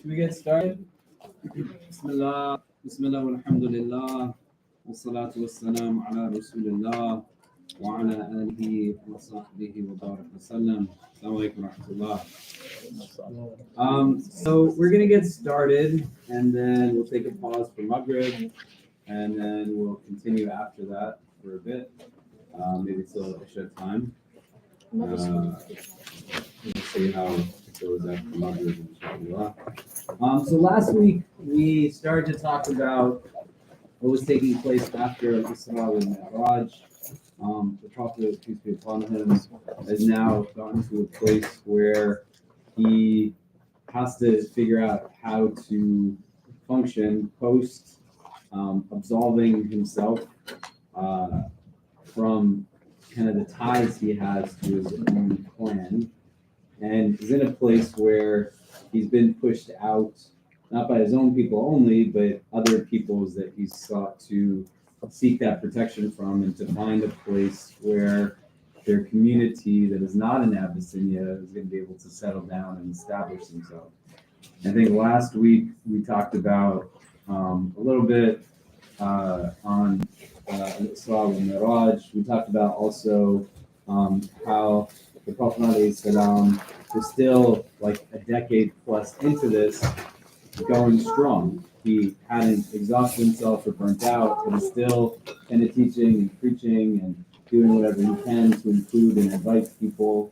Should we get started? Bismillah, Bismillah, walhamdulillah, wassalatu wassalamu ala rasulillah, wa ala alihi wa sahbihi wa barak wa sallam. Assalamu alaikum wa rahmatullah. So we're going to get started, and then we'll take a pause for Maghrib, and then we'll continue after that for a bit, maybe till Isha time. We'll see how it goes after Maghrib, inshallah. So last week we started to talk about what was taking place after Isra and Mi'raj. The Prophet, peace be upon him, has now gotten to a place where he has to figure out how to function post absolving himself from kind of the ties he has to his own clan, and is in a place where he's been pushed out, not by his own people only, but other peoples that he's sought to seek that protection from, and to find a place where their community that is not in Abyssinia is going to be able to settle down and establish themselves. I think last week we talked about a little bit on Isra and Mi'raj. We talked about also how the Prophet ﷺ is still like a decade plus into this, going strong. He hadn't exhausted himself or burnt out, but is still kind of teaching and preaching and doing whatever he can to include and invite people.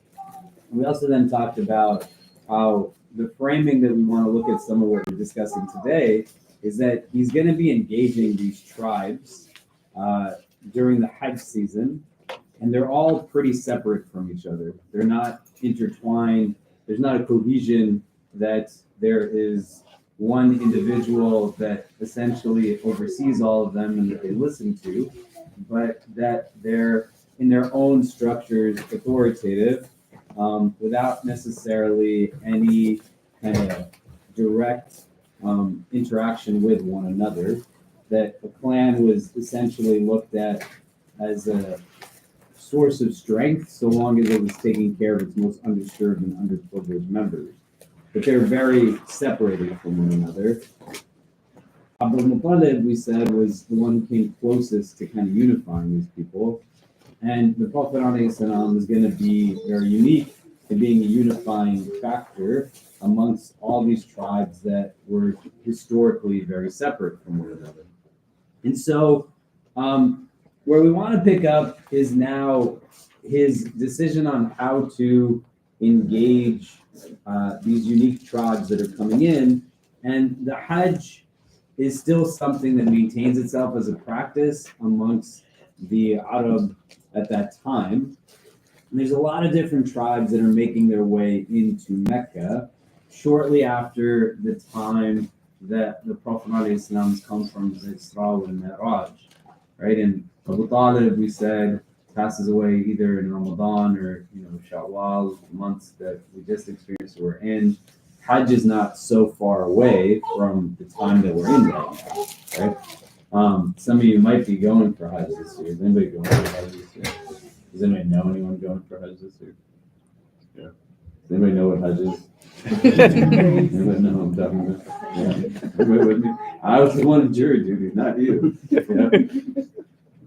And we also then talked about how the framing that we want to look at some of what we're discussing today is that he's going to be engaging these tribes during the Hajj season, and they're all pretty separate from each other. They're not intertwined. There's not a cohesion that there is one individual that essentially oversees all of them and that they listen to, but that they're in their own structures authoritative without necessarily any kind of direct interaction with one another. That a clan was essentially looked at as a source of strength so long as it was taking care of its most underserved and underprivileged members. But they're very separated from one another. Abdul Muttalib, we said, was the one who came closest to kind of unifying these people. And the Prophet ﷺ is going to be very unique in being a unifying factor amongst all these tribes that were historically very separate from one another. And so where we want to pick up is now his decision on how to engage these unique tribes that are coming in. And the Hajj is still something that maintains itself as a practice amongst the Arab at that time. And there's a lot of different tribes that are making their way into Mecca shortly after the time that the Prophet ﷺ comes from the Isra and Mi'raj, right? And Abu Talib, we said, passes away either in Ramadan or Shawwal, months that we just experienced we're in. Hajj is not so far away from the time that we're in right now, right? Some of you might be going for Hajj this year. Is anybody going for Hajj this year? Does anybody know anyone going for Hajj this year? Yeah. Does anybody know what Hajj is? Anybody know what I'm talking about? Yeah. Everybody with me? I was the one in jury duty, not you.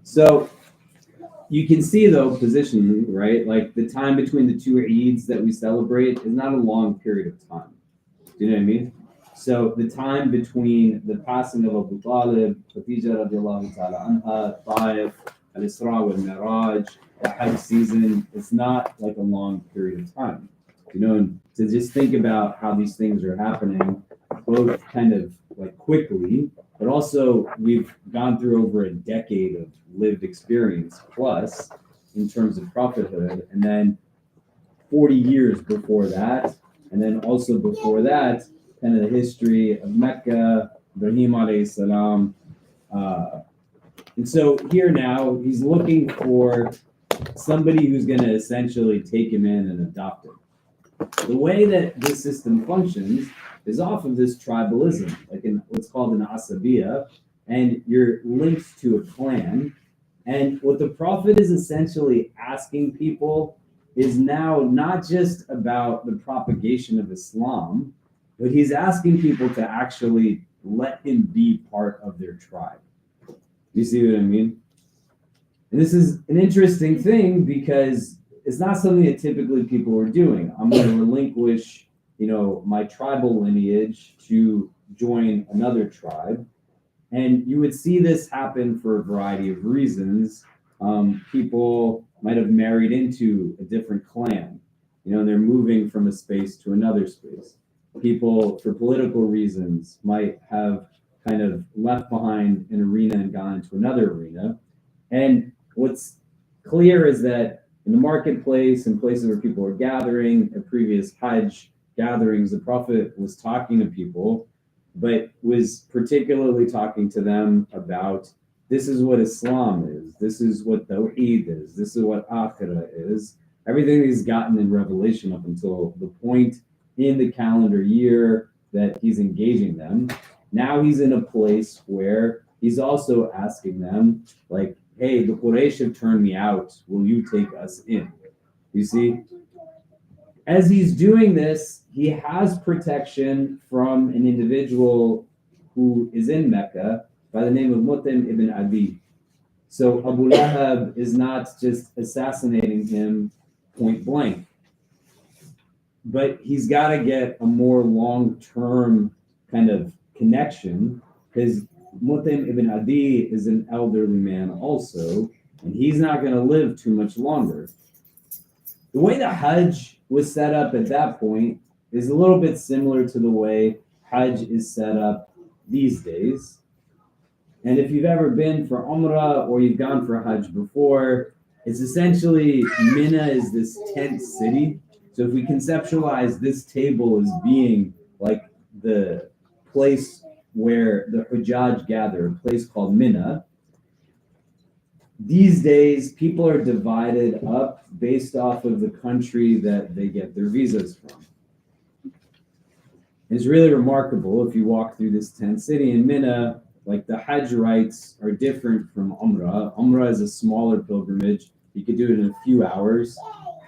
So you can see, though, positioning, right? Like the time between the two Eids that we celebrate is not a long period of time. Do you know what I mean? So the time between the passing of Abu Talib, Khadija radiallahu ta'ala anha, Taif, Al-Isra wal Mi'raj, the Hajj season, it's not like a long period of time. And to just think about how these things are happening, both kind of like quickly, but also we've gone through over a decade of lived experience plus in terms of prophethood, and then 40 years before that, and then also before that, kind of the history of Mecca, Ibrahim alayhi salam. And so here now, he's looking for somebody who's going to essentially take him in and adopt him. The way that this system functions is off of this tribalism, like in what's called an asabiya, and you're linked to a clan. And what the Prophet is essentially asking people is now not just about the propagation of Islam, But he's asking people to actually let him be part of their tribe. You see what I mean? And this is an interesting thing because it's not something that typically people are doing. I'm going to relinquish, my tribal lineage to join another tribe. And you would see this happen for a variety of reasons. People might have married into a different clan, and they're moving from a space to another space. People, for political reasons, might have kind of left behind an arena and gone into another arena. And what's clear is that in the marketplace and places where people are gathering, at previous Hajj gatherings, the Prophet was talking to people, but was particularly talking to them about this is what Islam is, this is what Tawheed is, this is what Akhirah is. Everything he's gotten in Revelation up until the point in the calendar year that he's engaging them. Now he's in a place where he's also asking them, like, hey, the Quraysh have turned me out. Will you take us in? You see? As he's doing this, he has protection from an individual who is in Mecca by the name of Mut'im ibn Adi. So Abu Lahab is not just assassinating him point blank, but he's got to get a more long-term kind of connection because Mut'im ibn Adi is an elderly man also, and he's not going to live too much longer. The way the Hajj was set up at that point is a little bit similar to the way Hajj is set up these days. And if you've ever been for Umrah or you've gone for Hajj before, it's essentially Mina is this tent city. So if we conceptualize this table as being like the place where the Hujjaj gather, a place called Mina, these days people are divided up based off of the country that they get their visas from. It's really remarkable if you walk through this tent city in Mina, like the Hajj rites are different from Umrah. Umrah is a smaller pilgrimage. You could do it in a few hours.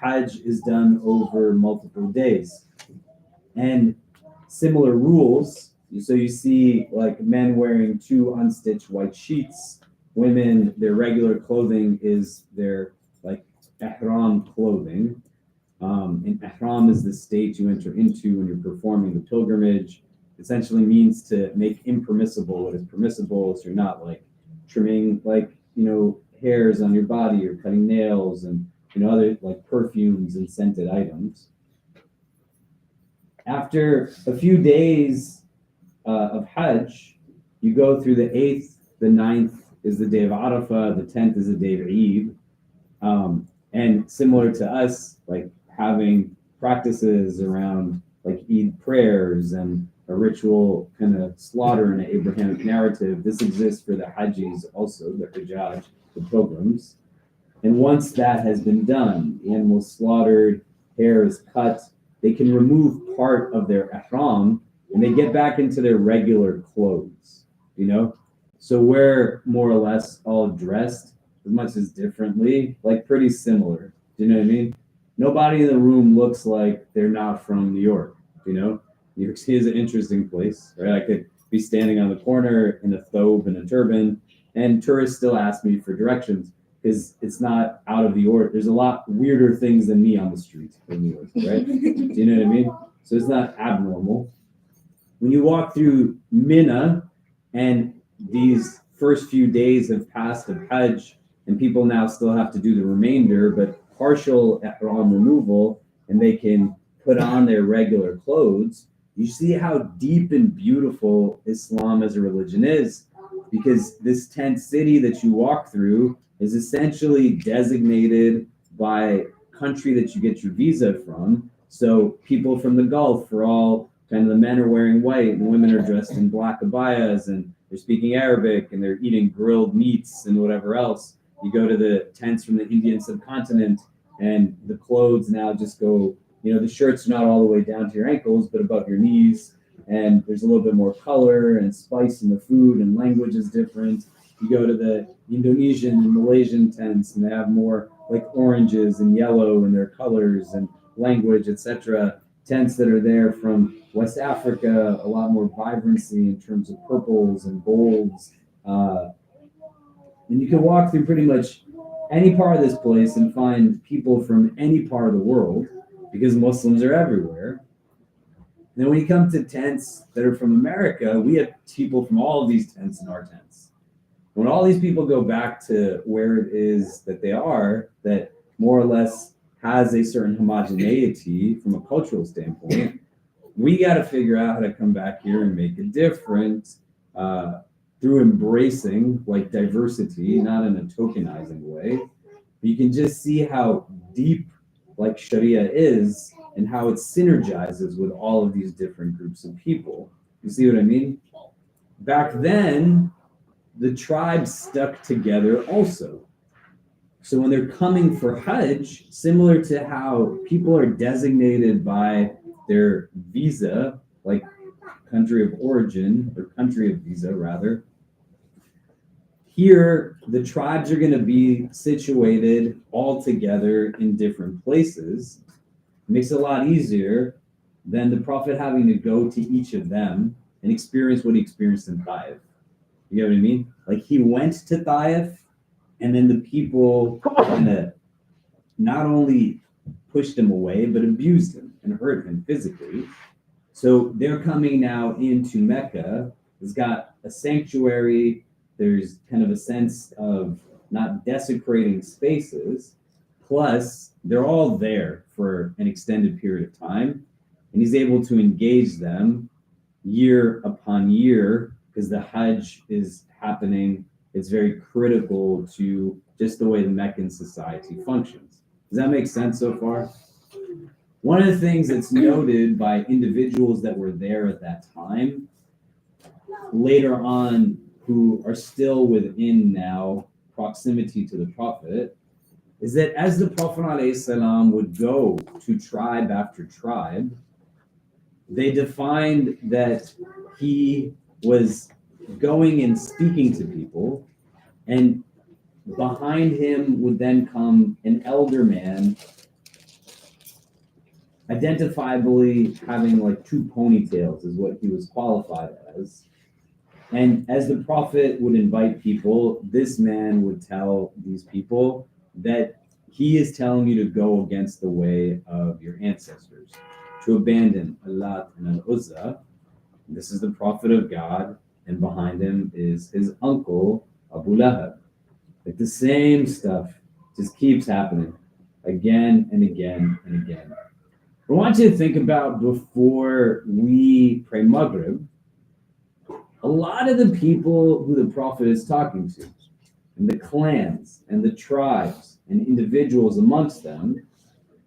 Hajj is done over multiple days. And similar rules. So you see like men wearing 2 unstitched white sheets. Women, their regular clothing is their like ihram clothing. And ihram is the state you enter into when you're performing the pilgrimage. Essentially means to make impermissible what is permissible. So you're not like trimming hairs on your body or cutting nails and other like perfumes and scented items. After a few days of Hajj, you go through the 8th, the 9th is the day of Arafah, the 10th is the day of Eid. And similar to us, like having practices around like Eid prayers and a ritual kind of slaughter in an Abrahamic narrative, this exists for the Hajjis also, the Hujjaj, the pilgrims. And once that has been done, the animal is slaughtered, hair is cut, they can remove part of their ihram and they get back into their regular clothes, So we're more or less all dressed, as much as differently, like pretty similar. Do you know what I mean? Nobody in the room looks like they're not from New York, New York City is an interesting place, right? I could be standing on the corner in a thobe and a turban, and tourists still ask me for directions because it's not out of the order. There's a lot weirder things than me on the streets in New York, right? Do you know what I mean? So it's not abnormal. When you walk through Mina and these first few days have passed of Hajj and people now still have to do the remainder, but partial ihram removal, and they can put on their regular clothes, you see how deep and beautiful Islam as a religion is, because this tent city that you walk through is essentially designated by country that you get your visa from. So people from the Gulf are all kind of, the men are wearing white and the women are dressed in black abayas and they're speaking Arabic and they're eating grilled meats and whatever else. You go to the tents from the Indian subcontinent and the clothes now just go, the shirts are not all the way down to your ankles, but above your knees. And there's a little bit more color and spice in the food, and language is different. You go to the Indonesian and Malaysian tents and they have more like oranges and yellow in their colors and language, etc. tents that are there from West Africa, a lot more vibrancy in terms of purples and golds. And you can walk through pretty much any part of this place and find people from any part of the world because Muslims are everywhere. And then when you come to tents that are from America, we have people from all of these tents in our tents. When all these people go back to where it is that they are, that more or less has a certain homogeneity from a cultural standpoint, we got to figure out how to come back here and make it different through embracing like diversity, not in a tokenizing way. But you can just see how deep like Sharia is and how it synergizes with all of these different groups of people. You see what I mean? Back then, the tribes stuck together also. So when they're coming for Hajj, similar to how people are designated by their visa, like country of origin, or country of visa rather, here the tribes are going to be situated all together in different places. It makes it a lot easier than the Prophet having to go to each of them and experience what he experienced in Taif. You know what I mean? Like he went to Taif, and then the people kind of not only pushed him away, but abused him and hurt him physically. So they're coming now into Mecca. It's got a sanctuary. There's kind of a sense of not desecrating spaces. Plus, they're all there for an extended period of time. And he's able to engage them year upon year because the Hajj is happening. It's very critical to just the way the Meccan society functions. Does that make sense so far? One of the things that's noted by individuals that were there at that time, later on, who are still within now proximity to the Prophet, is that as the Prophet ﷺ would go to tribe after tribe, they defined that he was going and speaking to people, and behind him would then come an elder man, identifiably having like two ponytails is what he was qualified as. And as the Prophet would invite people, this man would tell these people that he is telling you to go against the way of your ancestors, to abandon Allah and Al-Uzza. This is the Prophet of God, and behind him is his uncle, Abu Lahab. Like the same stuff just keeps happening again and again and again. I want you to think about before we pray Maghrib, a lot of the people who the Prophet is talking to, and the clans and the tribes and individuals amongst them,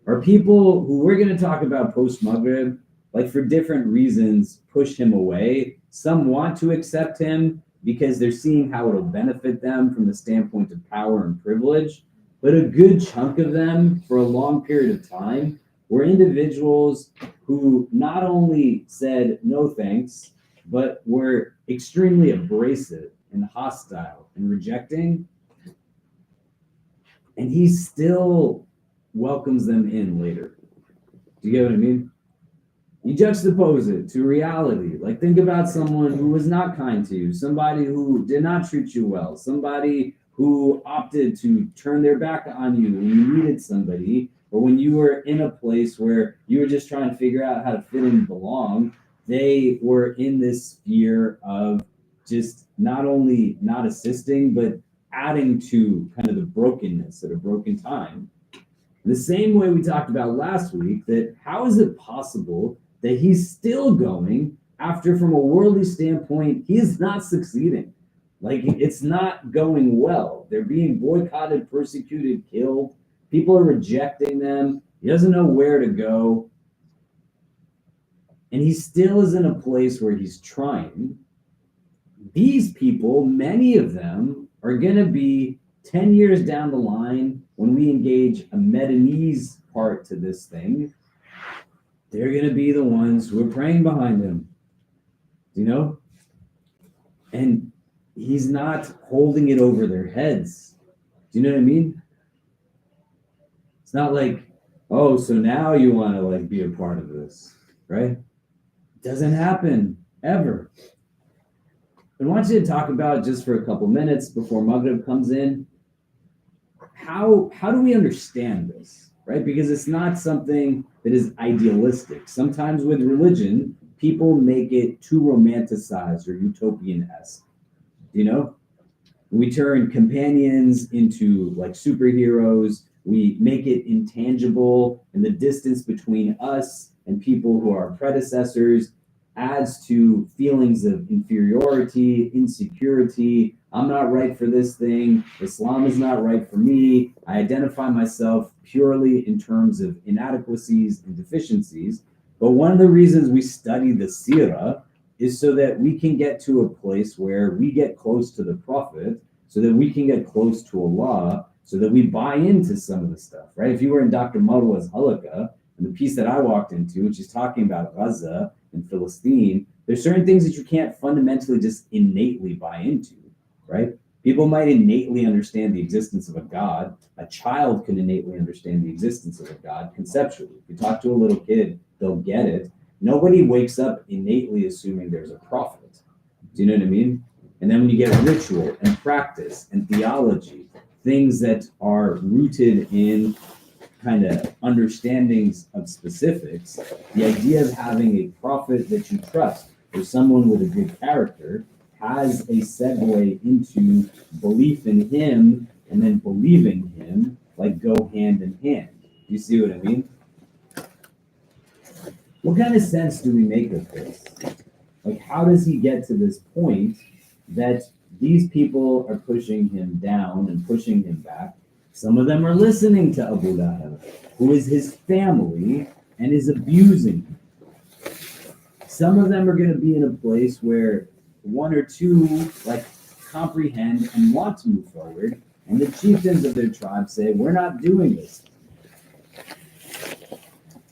are people who we're going to talk about post-Maghrib, like for different reasons, push him away. Some want to accept him because they're seeing how it'll benefit them from the standpoint of power and privilege. But a good chunk of them, for a long period of time, were individuals who not only said no thanks, but were extremely abrasive and hostile and rejecting. And he still welcomes them in later. Do you get what I mean? You juxtapose it to reality. Like think about someone who was not kind to you, somebody who did not treat you well, somebody who opted to turn their back on you when you needed somebody, or when you were in a place where you were just trying to figure out how to fit in and belong. They were in this sphere of just not only not assisting, but adding to kind of the brokenness at a broken time. The same way we talked about last week, that how is it possible that he's still going after, from a worldly standpoint, he is not succeeding? Like, it's not going well. They're being boycotted, persecuted, killed. People are rejecting them. He doesn't know where to go. And he still is in a place where he's trying. These people, many of them, are going to be 10 years down the line when we engage a Medanese part to this thing. They're going to be the ones who are praying behind him, you know? And he's not holding it over their heads. Do you know what I mean? It's not like, oh, so now you want to like be a part of this, right? Doesn't happen ever. I want you to talk about just for a couple minutes before Maghrib comes in. How do we understand this, right? Because it's not something that is idealistic. Sometimes with religion, people make it too romanticized or utopian-esque. You know, we turn companions into like superheroes. We make it intangible, and the distance between us and people who are predecessors adds to feelings of inferiority, insecurity. I'm not right for this thing. Islam is not right for me. I identify myself purely in terms of inadequacies and deficiencies. But one of the reasons we study the Seerah is so that we can get to a place where we get close to the Prophet, so that we can get close to Allah, so that we buy into some of the stuff, right? If you were in Dr. Marwa's halaqah, and the piece that I walked into, which is talking about Gaza and Philistine, there's certain things that you can't fundamentally just innately buy into, right? People might innately understand the existence of a God. A child can innately understand the existence of a God conceptually. If you talk to a little kid, they'll get it. Nobody wakes up innately assuming there's a prophet. Do you know what I mean? And then when you get ritual and practice and theology, things that are rooted in kind of understandings of specifics, the idea of having a prophet that you trust or someone with a good character has a segue into belief in him, and then believing him like go hand in hand. You see what I mean? What kind of sense do we make of this? Like, how does he get to this point that these people are pushing him down and pushing him back? Some of them are listening to Abu Lahab, who is his family and is abusing him. Some of them are going to be in a place where one or two like comprehend and want to move forward, and the chieftains of their tribe say, we're not doing this.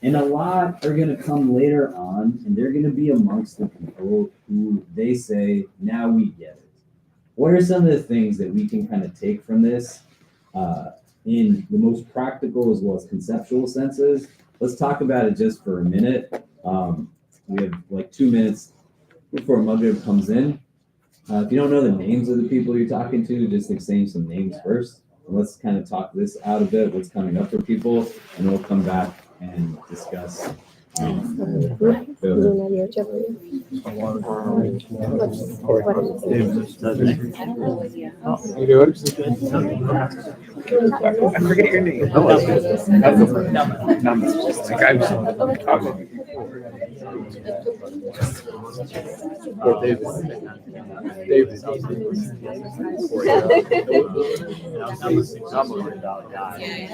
And a lot are going to come later on, and they're going to be amongst the people who they say, now we get it. What are some of the things that we can kind of take from this in the most practical as well as conceptual senses? Let's talk about it just for a minute. We have like 2 minutes before Maghrib comes in. If you don't know the names of the people you're talking to, just exchange some names first. And let's kind of talk this out a bit, what's coming up for people, and we'll come back and discuss. I forget your name. David. Sorry,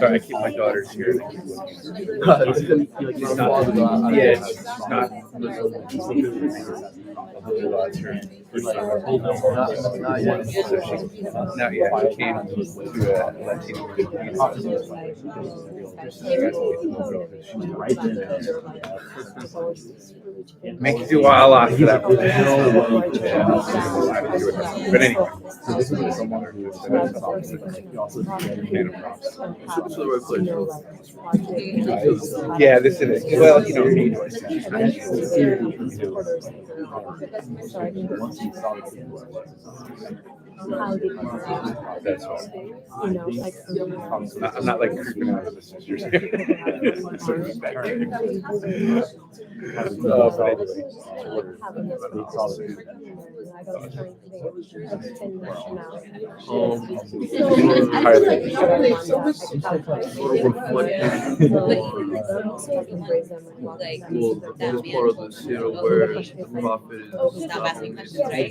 I keep my daughters here. It's not. Yeah, it's not. Not yet. She came to Latino. Make you do a lot for that. But anyway. Yeah, this is it. Well, you know. That's right. I'm not like creeping out of the sisters. This part of the Seerah where the prophet is very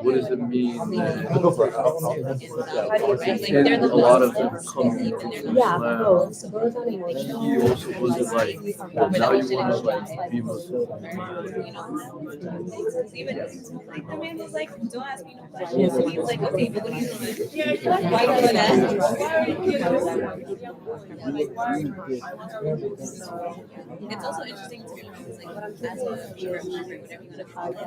what does it mean? And a lot of them come from Islam. He also wasn't like, well, now Even like the man was like, "Don't ask me no questions." And he's like, "Okay, but what are you doing? Why are you doing that? Why are you It's also interesting to me because, like, as a immigrant, whatever you want to call it,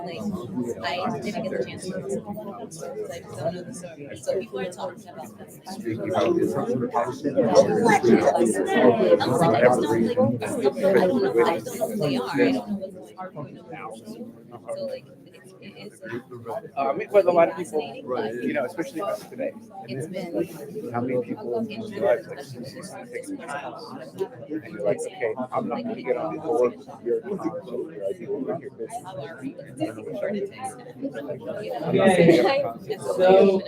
like, I didn't get the chance to because I don't know the story. So people are talking about this. I was like, I just don't like, I just don't know who they are. I don't know what's going on. So like, it's I meet with a lot of people, fascinating, you know, especially us today. it's been How many people in their lives like take a house, and you're like, okay, I'm not going to get on board with your concept, or I think with your business. I don't know what y'all do. I'm not saying you have a concept. So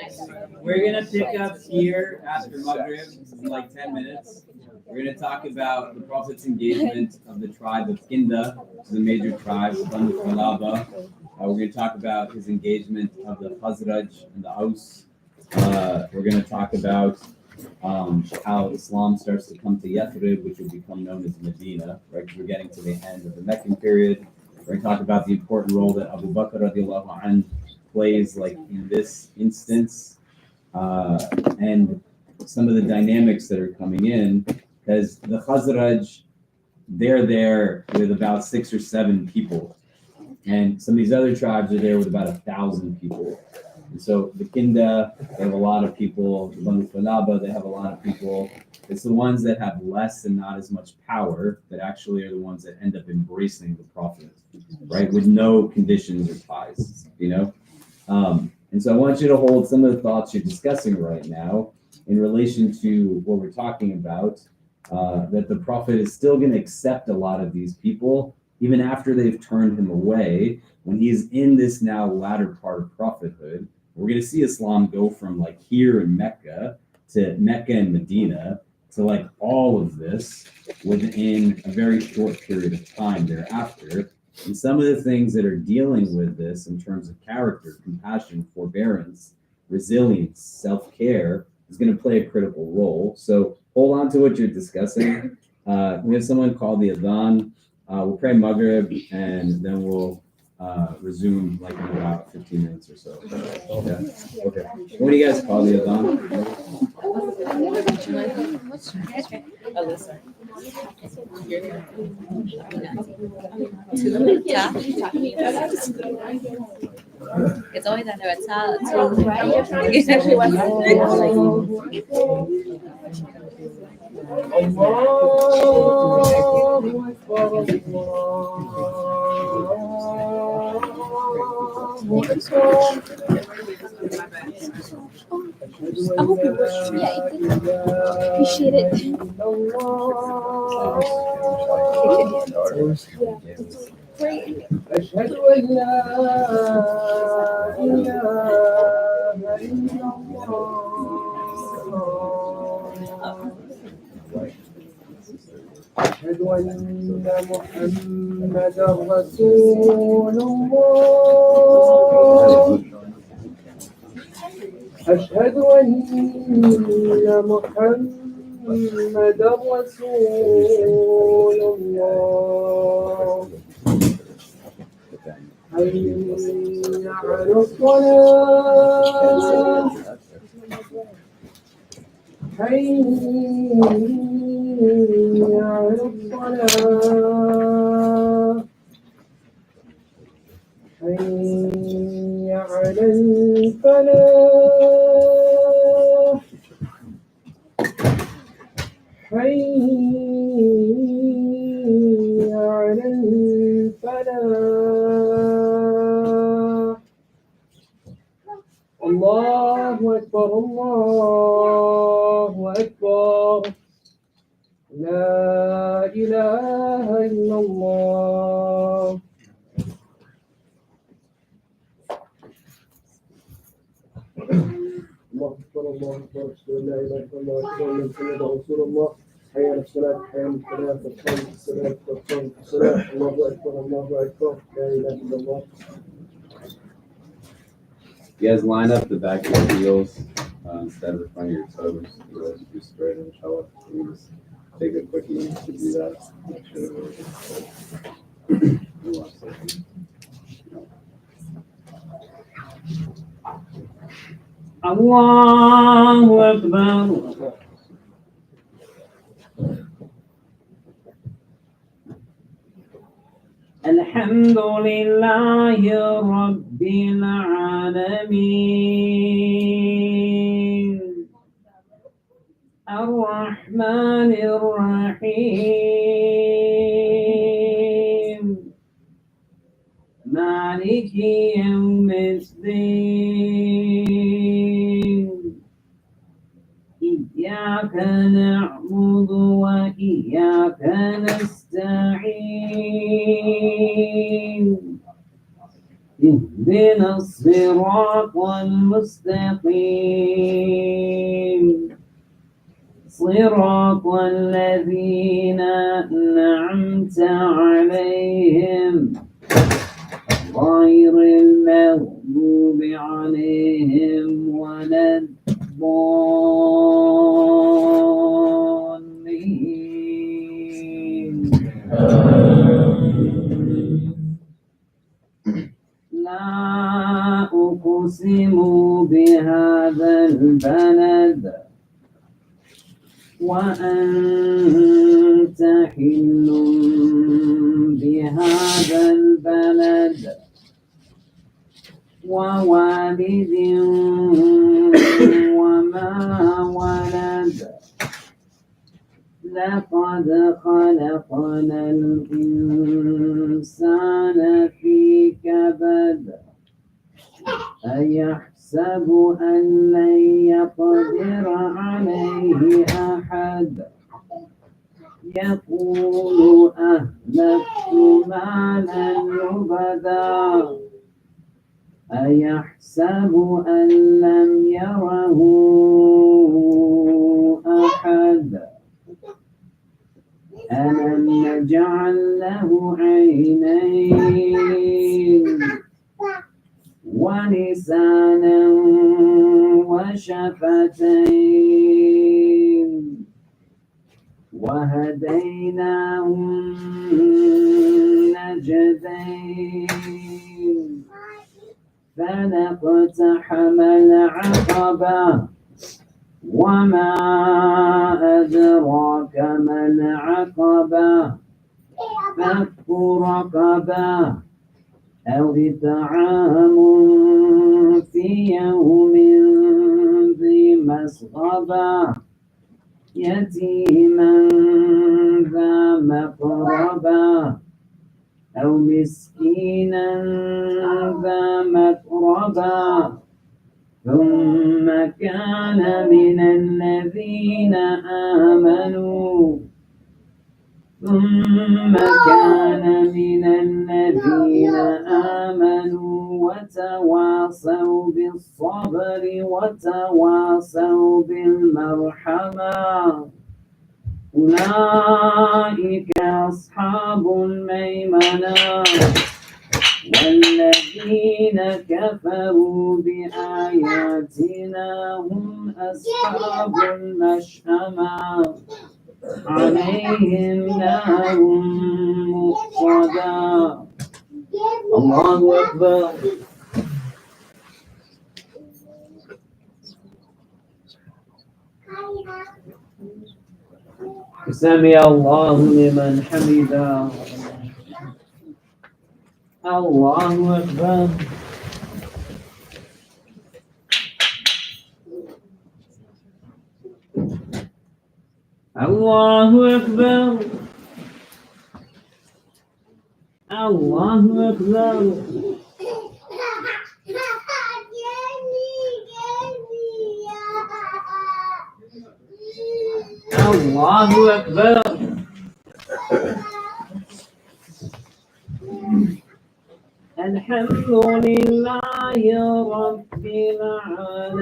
we're gonna pick up here after Maghrib in like 10 minutes. We're gonna talk about the Prophet's engagement of the tribe of Kinda, which is a major tribe, Banu Qalaba. We're gonna talk about his engagement of the Khazraj and the Aus. We're gonna talk about how Islam starts to come to Yathrib, which will become known as Medina, right? Because we're getting to the end of the Meccan period. We're going to talk about the important role that Abu Bakr radiallahu anh plays, like in this instance, and some of the dynamics that are coming in, because the Khazraj, they're there with about 6 or 7 people, and some of these other tribes are there with about 1,000 people. And so the Kinda, they have a lot of people. The Banu Qalaba, they have a lot of people. It's the ones that have less and not as much power that actually are the ones that end up embracing the Prophet, right? With no conditions or ties, you know? And so I want you to hold some of the thoughts you're discussing right now in relation to what we're talking about, that the Prophet is still going to accept a lot of these people, even after they've turned him away, when he's in this now latter part of prophethood. We're going to see Islam go from like here in Mecca to Mecca and Medina to like all of this within a very short period of time thereafter. And some of the things that are dealing with this in terms of character, compassion, forbearance, resilience, self-care is going to play a critical role. So hold on to what you're discussing. We have someone called the Adhan. We'll pray Maghrib and then we'll resume like in about 15 minutes or so. Yeah. Okay. What do you guys call the Adhan? Alyssa. It's always under a top. I hope you wish. Yeah, appreciate it. Great. أشهد أن لا إله إلا الله أشهد أن محمدا رسول الله أشهد أن محمدا رسول الله حي على الصلاة حي على الصلاة حي على الفلاح حي على الفلاح الله أكبر الله أكبر لا إله إلا الله الله أكبر الله أكبر أشهد أن لا إله إلا الله أشهد أن محمدا رسول الله حي على الصلاة حي على الفلاح والقوم الصلاة والقوم الصلاة الله أكبر لا إله إلا الله. You guys line up the back of your heels instead of the front of your toes. You guys do straight, inshallah. take a quickie to do that. Allahu Akbar. Alhamdulillahi Rabbil Alameen. الرحمن الرحيم مالك يوم الدين إياك نعبد وإياك نستعين اهدنا الصراط المستقيم صراط الذين أنعمت عليهم غير المغضوب عليهم ولا الضالين لا أقسم بهذا البلد وأنت حل بهذا البلد ووالد وما ولد لقد خلقنا الإنسان في كبد أيحسب أن لن يقدر عليه أحد يقول أهلكت مالا لبدا أيحسب أن لم يره أحد ألم نجعل له عينين ولسانا وشفتين وهديناه النجدين فلاقتحم العقبة وما أدراك ما العقبة فك رقبة أو إطعام في يوم ذي مسغبة يتيما ذا مقربة أو مسكينا ذا متربة ثم كان من الذين آمنوا وتواصوا بالصبر وتواصوا بالمرحمة أولئك أصحاب الميمنة والذين كفروا بآياتنا هم أصحاب المشأمة عليهم نار مؤصدة. الله أكبر. سمع الله لمن حمده. الله أكبر. الله أكبر. الله أكبر. الله أكبر. الحمد لله رب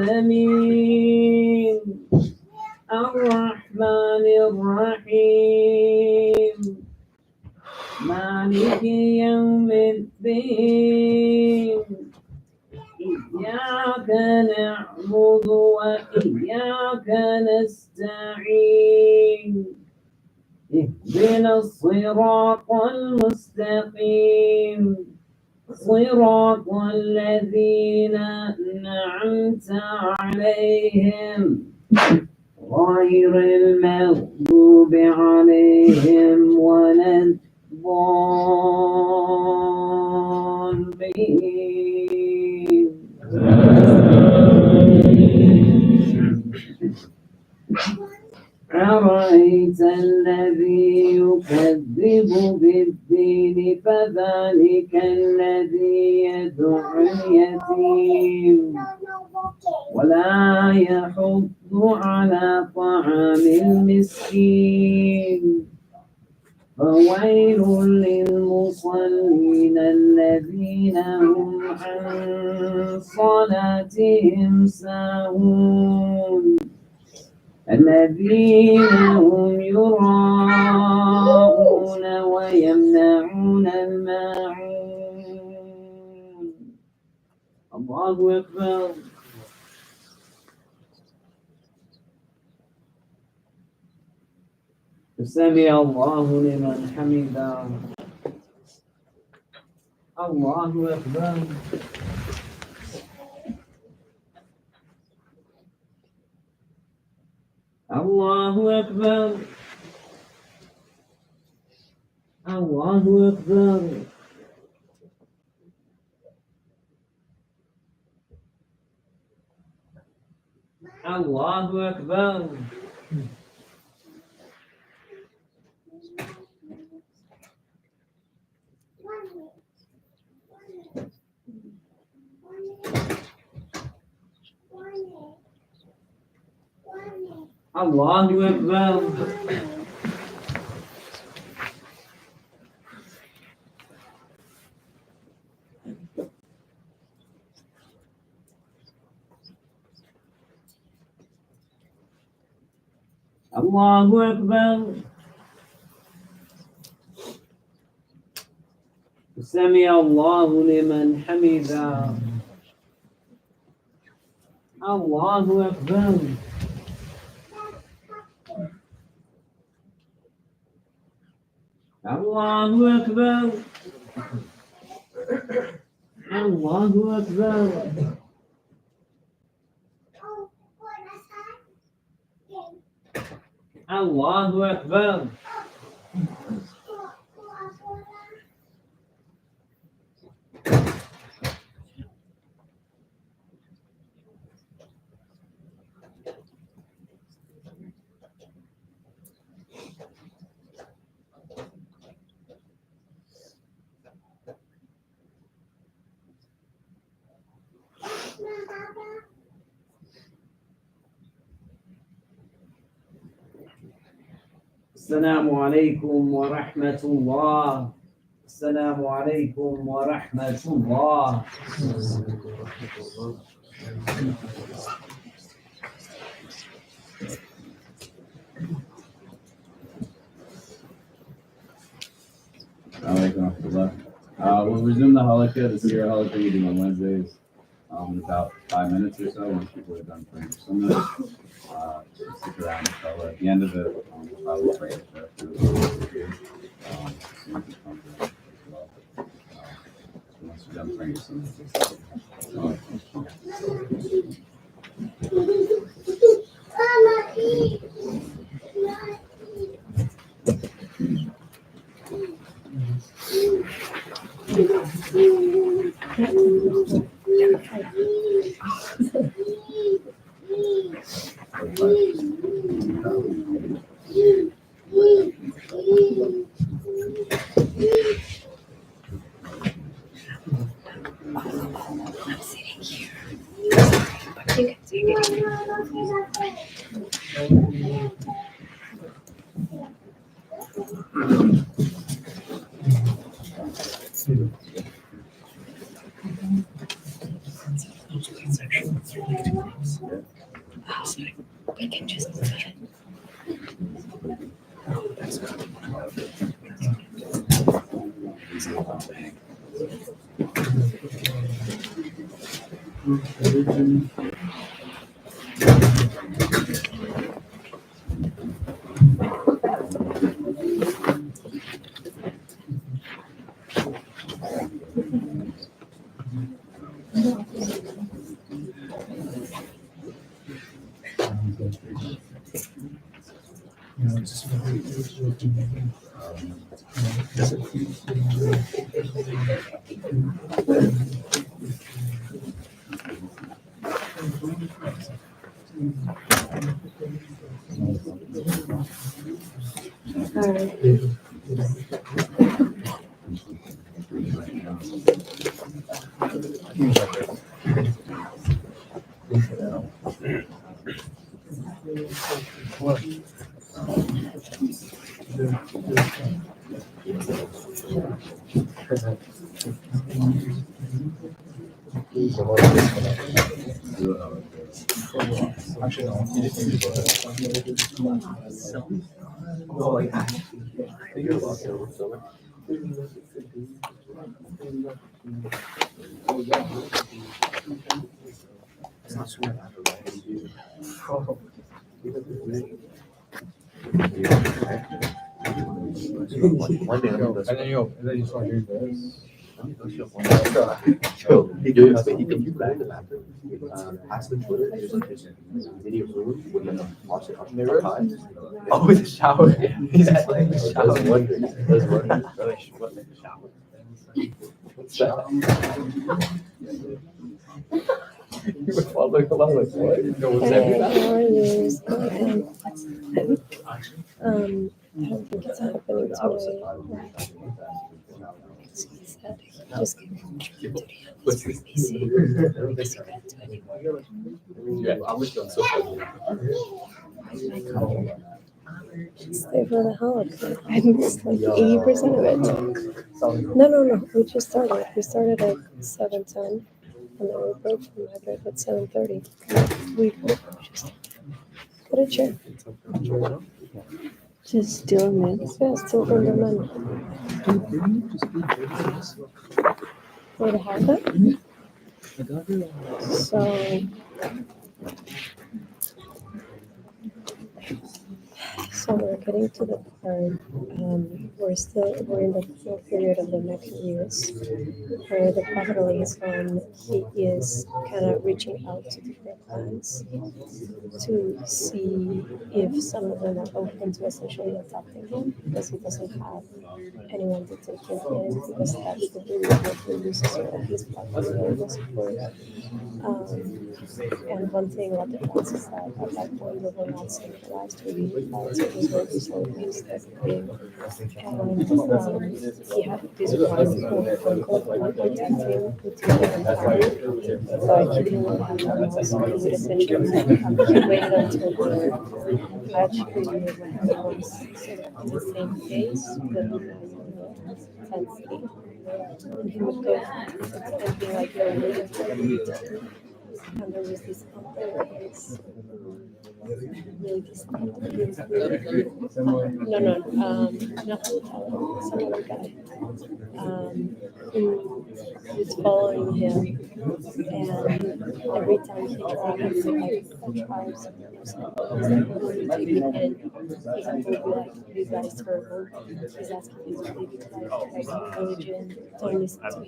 العالمين الرحمن الرحيم مالك يوم الدين إياك نعبد وإياك نستعين اهدنا الصراط المستقيم صراط الذين أنعمت عليهم غير المغضوب عليهم ولا الضالين. أرأيت الذي يكذب بالدين فذلك الذي يدعو اليتيم ولا يحض على طعام المسكين فويل للمصلين الذين هم عن صلاتهم ساهون الذين هم يراءون ويمنعون الماعون. الله أكبر. سمع الله لمن حمده. الله أكبر. الله أكبر. الله أكبر. الله أكبر. الله أكبر. الله أكبر. سمع الله لمن حمده. الله أكبر. الله أكبر. الله أكبر. الله أكبر. السلام عليكم ورحمة الله. السلام عليكم ورحمة الله. We'll resume the halakha, the Seerah halakha meeting on Wednesdays in about 5 minutes or so once people are done praying for Sunnah. Stick around, inshallah. At the end of it, we'll probably pray after once we're done praying for Sunnah. We can just One day, And then you start doing this. Yo, he goes, but he comes back to that. Past the Twitter, there's like this video room with like a faucet on the side. Oh, the shower. He's playing the I was shower. wondering, what's that? You were following along like, what? No, what's Hey, that? how are you? I don't think it's happening tonight. He said he just gave me What's this? Yeah, I was doing so stay for the holiday. I missed like 80% of it. No. We just started. We started at 7:10, and then we broke from Madrid at 7:30. We just put a chair. Just still minutes. Yeah, still from the men. For the haircut? So we're getting to the part. We're in the full period of the Meccan years, where the Prophet he is kind of reaching out to different clans to see if some of them are open to essentially adopting him, because he doesn't have anyone to take him in, because that's the belief of the users of his platform. And one thing about the clans is that at that point we were not centralized or unified, so it was very disorganized as a thing. And he had this one uncle who would protect him, who took him in power, but he didn't want to have animals, so he would essentially he waited until the hatch period when everyone's sort of on the same pace, but intensity. And he would go and be like, no, we're just going to meet. And there was this uncle that was really distinct. He was really, not some other guy. Who was following him, and every time he tried to like the tribes, he's like, "Will take me in?" For example, would be like, "You guys heard him?" He's asking these baby tribes like religion, don't listen to me.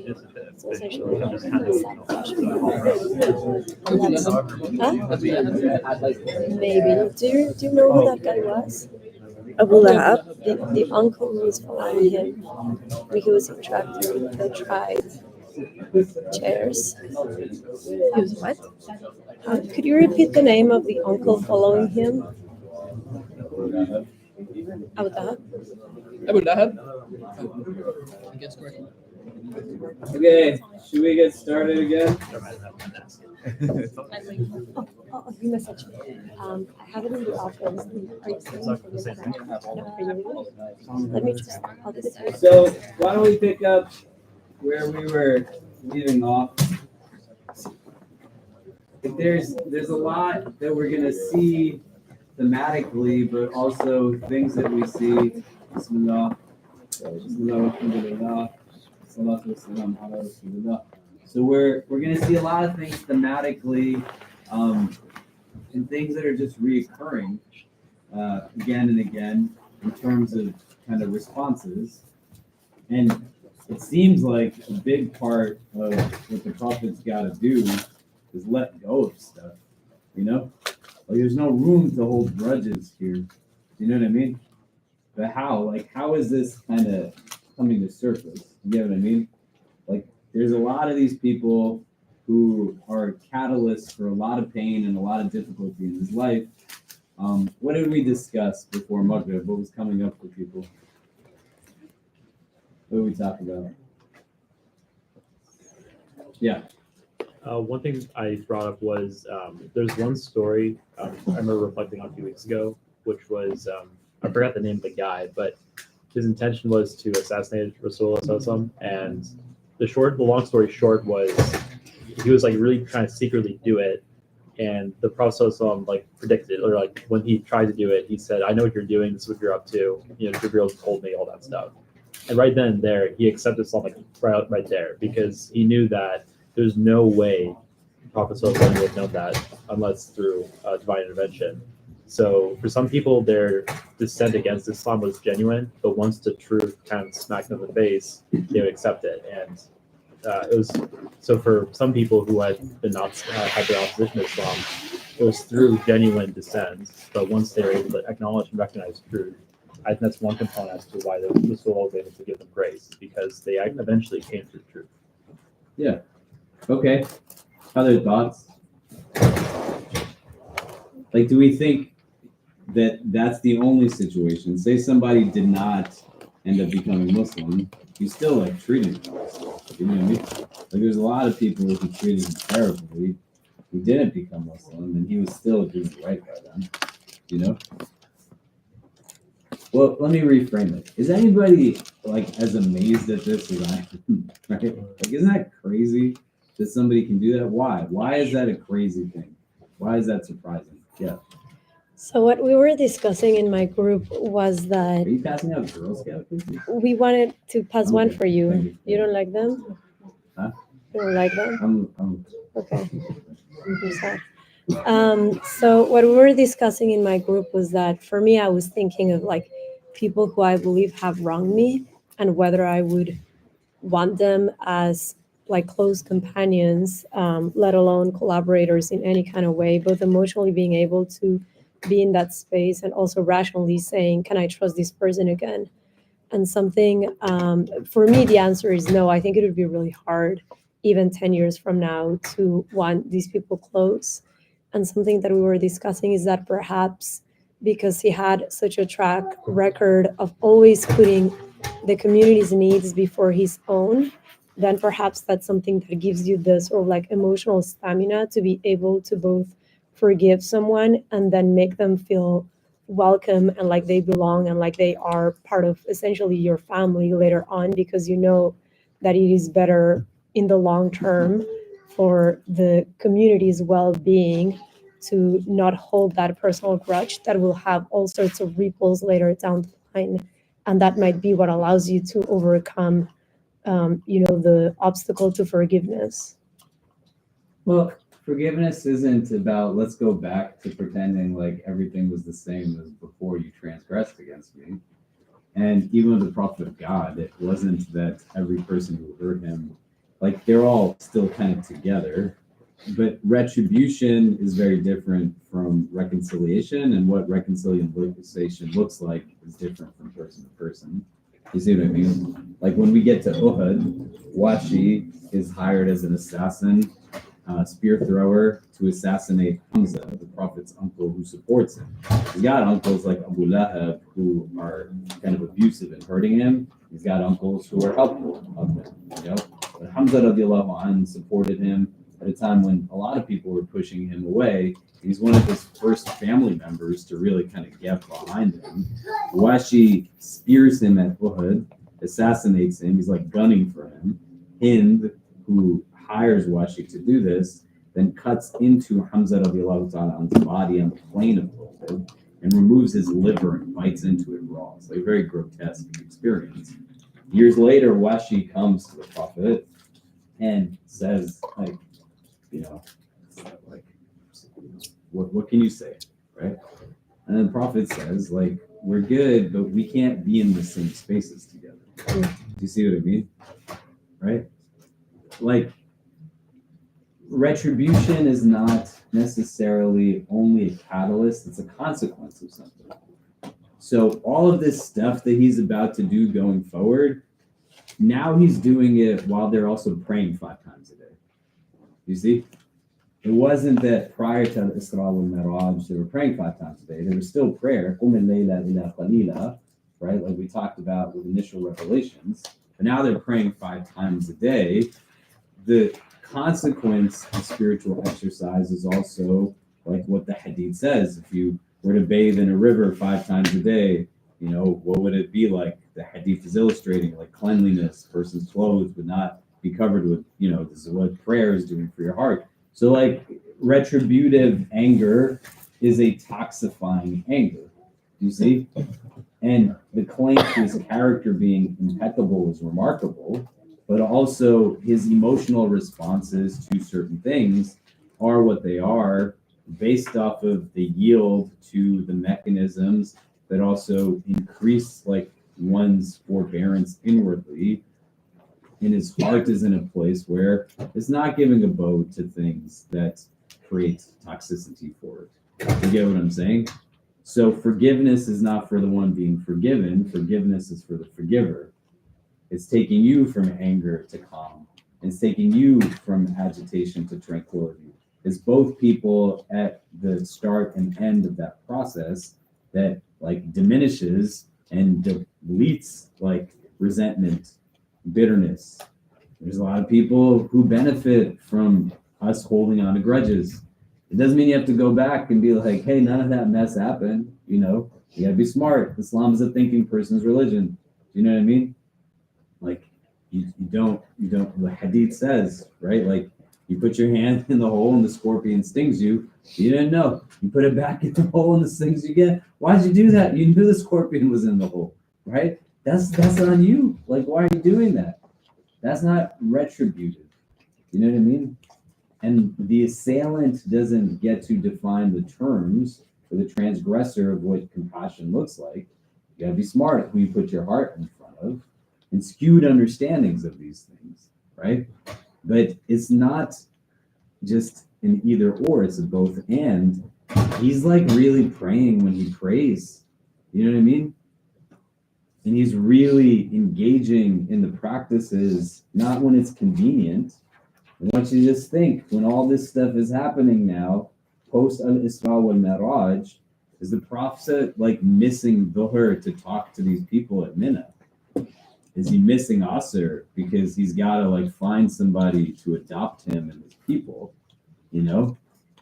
So essentially, like, he's sabotaging Maybe. Do you know who that guy was? Abu Lahab. The uncle who was following him, he was attracting the tribe chairs. He was what? Could you repeat the name of the uncle following him? Abu Lahab? Abu Lahab? Okay, should we get started again? You messaged me. I have it in the office. Are you saying Let me just. I'll do it. So why don't we pick up where we were leaving off? There's a lot that we're gonna see thematically, but also things that we see. Bismillah. Alhamdulillah. Salatu wassalam ala Rasulillah. So we're gonna see a lot of things thematically, and things that are just reoccurring again and again in terms of kind of responses. And it seems like a big part of what the Prophet's got to do is let go of stuff, you know? Like there's no room to hold grudges here. You know what I mean? But how? Like, how is this kind of coming to surface? You get what I mean? Like, there's a lot of these people who are catalysts for a lot of pain and a lot of difficulty in his life. What did we discuss before Maghrib? What was coming up for people? What did we talk about? Yeah. One thing I brought up was there's one story I remember reflecting on a few weeks ago, which was I forgot the name of the guy, but his intention was to assassinate Rasulullah, and the long story short was he was like really trying to secretly do it, and the Prophet like predicted, or like when he tried to do it, he said, "I know what you're doing. This is what you're up to. You know, Jibril told me all that stuff." And right then and there, he accepted Islam like right there, because he knew that there's no way Prophet would have known that unless through divine intervention. So for some people, their dissent against Islam was genuine, but once the truth kind of smacked them in the face, they would accept it. And it was so for some people who had their opposition to Islam, it was through genuine dissent. But once they were able to acknowledge and recognize truth, I think that's one component as to why the Rasul was able to give them grace, because they eventually came to the truth. Yeah. Okay. Other thoughts? Like, do we think that that's the only situation? Say somebody did not end up becoming Muslim, you still like treated them. You know what I mean? Like, there's a lot of people who treated him terribly, who didn't become Muslim, and he was still doing right by them. You know? Well, let me reframe it. Is anybody like as amazed at this as I am? Right? Like, isn't that crazy that somebody can do that? Why? Why is that a crazy thing? Why is that surprising? Yeah. So what we were discussing in my group was that Are you passing out Girl Scout cookies? we wanted to pass one Okay, for you. thank you. You don't like them? Huh? You don't like them? I'm Okay. I'm sorry. So what we were discussing in my group was that for me, I was thinking of like people who I believe have wronged me, and whether I would want them as like close companions, let alone collaborators in any kind of way, both emotionally being able to be in that space and also rationally saying, can I trust this person again? And something, for me, the answer is no. I think it would be really hard, even 10 years from now, to want these people close. And something that we were discussing is that perhaps because he had such a track record of always putting the community's needs before his own, then perhaps that's something that gives you the sort of like emotional stamina to be able to both forgive someone and then make them feel welcome and like they belong and like they are part of essentially your family later on, because you know that it is better in the long term for the community's well-being to not hold that personal grudge that will have all sorts of ripples later down the line. And that might be what allows you to overcome, the obstacle to forgiveness. Well, forgiveness isn't about let's go back to pretending like everything was the same as before you transgressed against me. And even with the prophet of God, it wasn't that every person who hurt him, like they're all still kind of together. But retribution is very different from reconciliation, and what reconciliation looks like is different from person to person. You see what I mean? Like when we get to Uhud, Washi is hired as an assassin, spear thrower to assassinate Hamza, the Prophet's uncle who supports him. He's got uncles like Abu Lahab who are kind of abusive and hurting him. He's got uncles who are helpful of him. You know, but Hamza radiallahu anhu supported him at a time when a lot of people were pushing him away. He's one of his first family members to really kind of get behind him. Washi spears him at Uhud, assassinates him. He's like gunning for him. Hind, who hires Washi to do this, then cuts into Hamza radiallahu ta'ala anhu's body on the plain of Uhud and removes his liver and bites into it raw. It's like a very grotesque experience. Years later, Washi comes to the Prophet and says, like, what can you say, right? And then the Prophet says, like, we're good, but we can't be in the same spaces together. Do you see what I mean? Right? Like, retribution is not necessarily only a catalyst, it's a consequence of something. So all of this stuff that he's about to do going forward, now he's doing it while they're also praying 5 times a day. You see? It wasn't that prior to the Isra wal Miraj, they were praying 5 times a day. There was still prayer, right? Like we talked about with initial revelations. But now they're praying 5 times a day. The consequence of spiritual exercise is also like what the Hadith says. If you were to bathe in a river 5 times a day, what would it be like? The Hadith is illustrating like cleanliness. Person's clothes would not be covered with, this is what prayer is doing for your heart. So like retributive anger is a toxifying anger, you see? And the claim to his character being impeccable is remarkable, but also his emotional responses to certain things are what they are based off of the yield to the mechanisms that also increase like one's forbearance inwardly. And his heart is in a place where it's not giving a bow to things that create toxicity for it. You get what I'm saying? So forgiveness is not for the one being forgiven. Forgiveness is for the forgiver. It's taking you from anger to calm. It's taking you from agitation to tranquility. It's both people at the start and end of that process that like diminishes and deletes like resentment, bitterness. There's a lot of people who benefit from us holding on to grudges. It doesn't mean you have to go back and be like, hey, none of that mess happened. You gotta be smart. Islam is a thinking person's religion. Do you know what I mean? Like you don't, the Hadith says, right? Like you put your hand in the hole and the scorpion stings you. You didn't know. You put it back in the hole and the stings you get. Why'd you do that? You knew the scorpion was in the hole, right? That's on you. Like, why are you doing that? That's not retributive. You know what I mean? And the assailant doesn't get to define the terms for the transgressor of what compassion looks like. You gotta be smart at who you put your heart in front of and skewed understandings of these things, right? But it's not just an either or, it's a both and. He's like really praying when he prays. You know what I mean? And he's really engaging in the practices, not when it's convenient. I want you to just think, when all this stuff is happening now, post al-Isra wal Miraj, is the Prophet like missing Dhuhr to talk to these people at Mina? Is he missing Asr because he's got to like find somebody to adopt him and his people,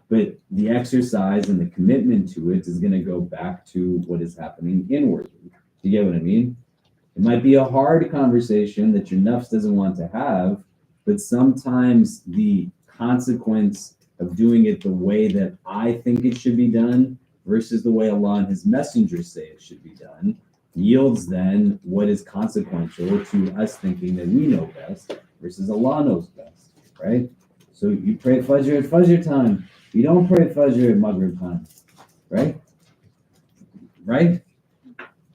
But the exercise and the commitment to it is going to go back to what is happening inwardly. Do you get what I mean? It might be a hard conversation that your nafs doesn't want to have, but sometimes the consequence of doing it the way that I think it should be done versus the way Allah and His messengers say it should be done yields then what is consequential to us thinking that we know best versus Allah knows best, right? So you pray Fajr at Fajr time. You don't pray Fajr at Maghrib time, right? Right?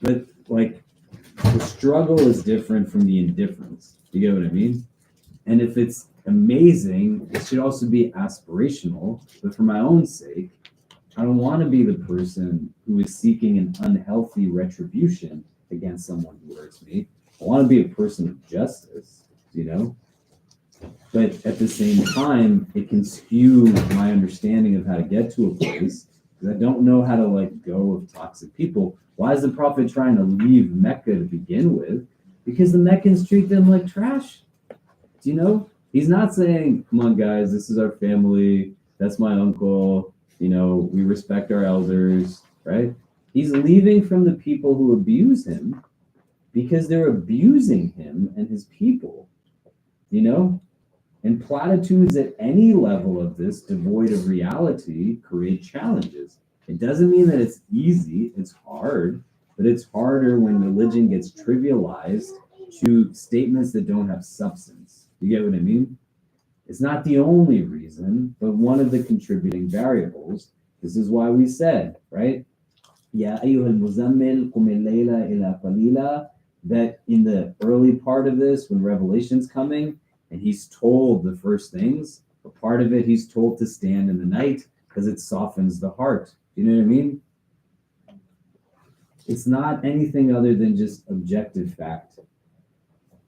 But like the struggle is different from the indifference. You get what I mean? And if it's amazing, it should also be aspirational. But for my own sake, I don't want to be the person who is seeking an unhealthy retribution against someone who hurts me. I want to be a person of justice, But at the same time, it can skew my understanding of how to get to a place because I don't know how to let go of toxic people. Why is the Prophet trying to leave Mecca to begin with? Because the Meccans treat them like trash. Do you know? He's not saying, come on, guys, this is our family. That's my uncle. We respect our elders, right? He's leaving from the people who abuse him because they're abusing him and his people, And platitudes at any level of this, devoid of reality, create challenges. It doesn't mean that it's easy. It's hard, but it's harder when religion gets trivialized to statements that don't have substance. You get what I mean? It's not the only reason, but one of the contributing variables. This is why we said, right? Ya ayyuhal muzammil qum al-layla illa qalila, that in the early part of this, when Revelation's coming, and he's told the first things, a part of it he's told to stand in the night because it softens the heart. You know what I mean? It's not anything other than just objective fact.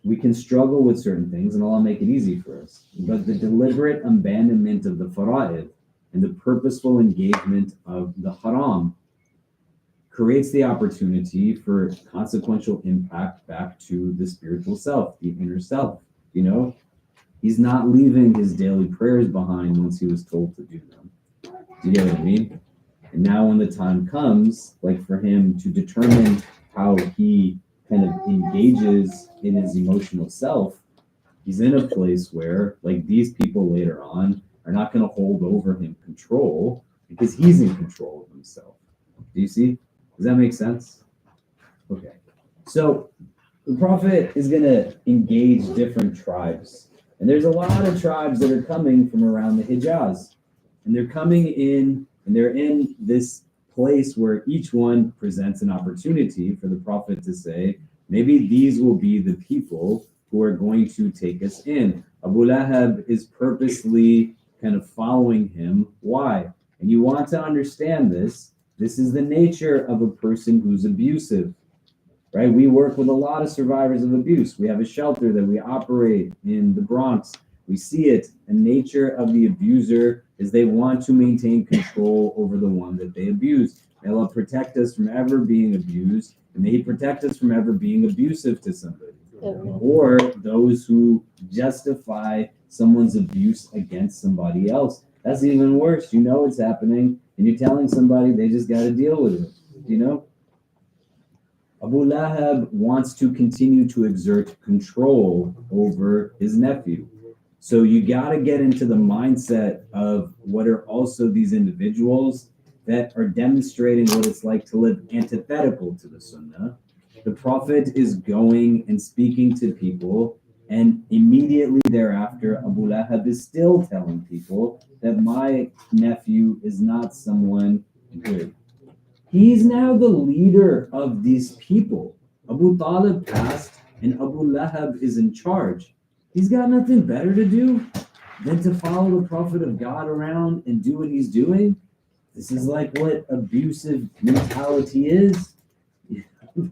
We can struggle with certain things and Allah make it easy for us. But the deliberate abandonment of the fara'id and the purposeful engagement of the haram creates the opportunity for consequential impact back to the spiritual self, the inner self. You know, he's not leaving his daily prayers behind once he was told to do them. Do you get what I mean? And now when the time comes, like for him to determine how he kind of engages in his emotional self, he's in a place where, like, these people later on are not going to hold over him control because he's in control of himself. Do you see? Does that make sense? Okay. So the Prophet is going to engage different tribes. And there's a lot of tribes that are coming from around the Hijaz. And they're coming in, and they're in this place where each one presents an opportunity for the Prophet to say, maybe these will be the people who are going to take us in. Abu Lahab is purposely kind of following him. Why? And you want to understand this. This is the nature of a person who's abusive, right? We work with a lot of survivors of abuse. We have a shelter that we operate in the Bronx. We see it. The nature of the abuser is they want to maintain control over the one that they abuse. May Allah protect us from ever being abused, and may He protect us from ever being abusive to somebody. Or those who justify someone's abuse against somebody else. That's even worse. You know it's happening, and you're telling somebody they just got to deal with it. You know? Abu Lahab wants to continue to exert control over his nephew. So you got to get into the mindset of what are also these individuals that are demonstrating what it's like to live antithetical to the Sunnah. The Prophet is going and speaking to people, and immediately thereafter, Abu Lahab is still telling people that my nephew is not someone good. He's now the leader of these people. Abu Talib passed, and Abu Lahab is in charge. He's got nothing better to do than to follow the Prophet of God around and do what he's doing. This is like what abusive mentality is.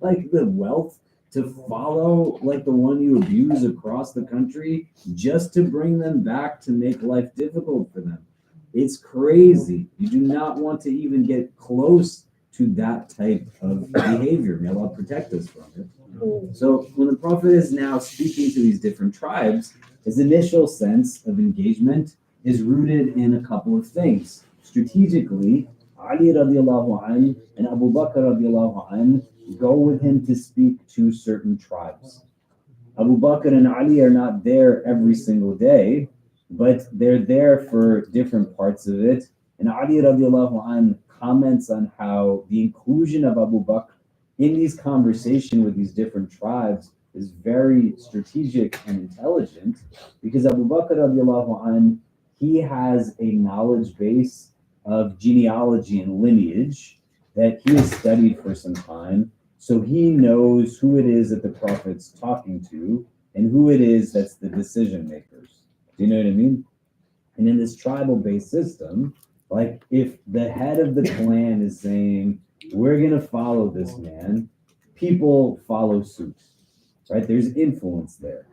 Like the wealth to follow like the one you abuse across the country just to bring them back to make life difficult for them. It's crazy. You do not want to even get close to that type of behavior. May Allah protect us from it. So when the Prophet is now speaking to these different tribes, his initial sense of engagement is rooted in a couple of things. Strategically, Ali radiallahu anh and Abu Bakr radiallahu anh go with him to speak to certain tribes. Abu Bakr and Ali are not there every single day, but they're there for different parts of it. And Ali radiallahu anh comments on how the inclusion of Abu Bakr in these conversations with these different tribes is very strategic and intelligent, because Abu Bakr radiallahu anh, he has a knowledge base of genealogy and lineage that he has studied for some time. So he knows who it is that the Prophet's talking to and who it is that's the decision makers. Do you know what I mean? And in this tribal-based system, like if the head of the clan is saying, we're going to follow this man, people follow suit, right? There's influence there.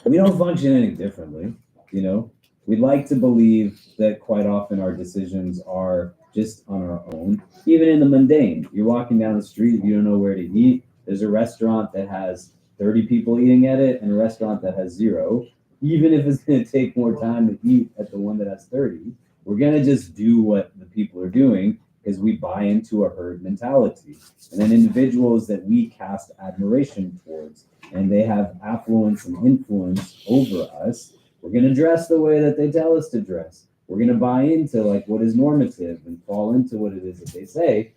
We don't function any differently, you know? We'd like to believe that quite often our decisions are just on our own. Even in the mundane, you're walking down the street, you don't know where to eat. There's a restaurant that has 30 people eating at it and a restaurant that has 0. Even if it's going to take more time to eat at the one that has 30, we're going to just do what the people are doing because we buy into a herd mentality. And then individuals that we cast admiration towards and they have affluence and influence over us, we're going to dress the way that they tell us to dress. We're going to buy into like what is normative and fall into what it is that they say.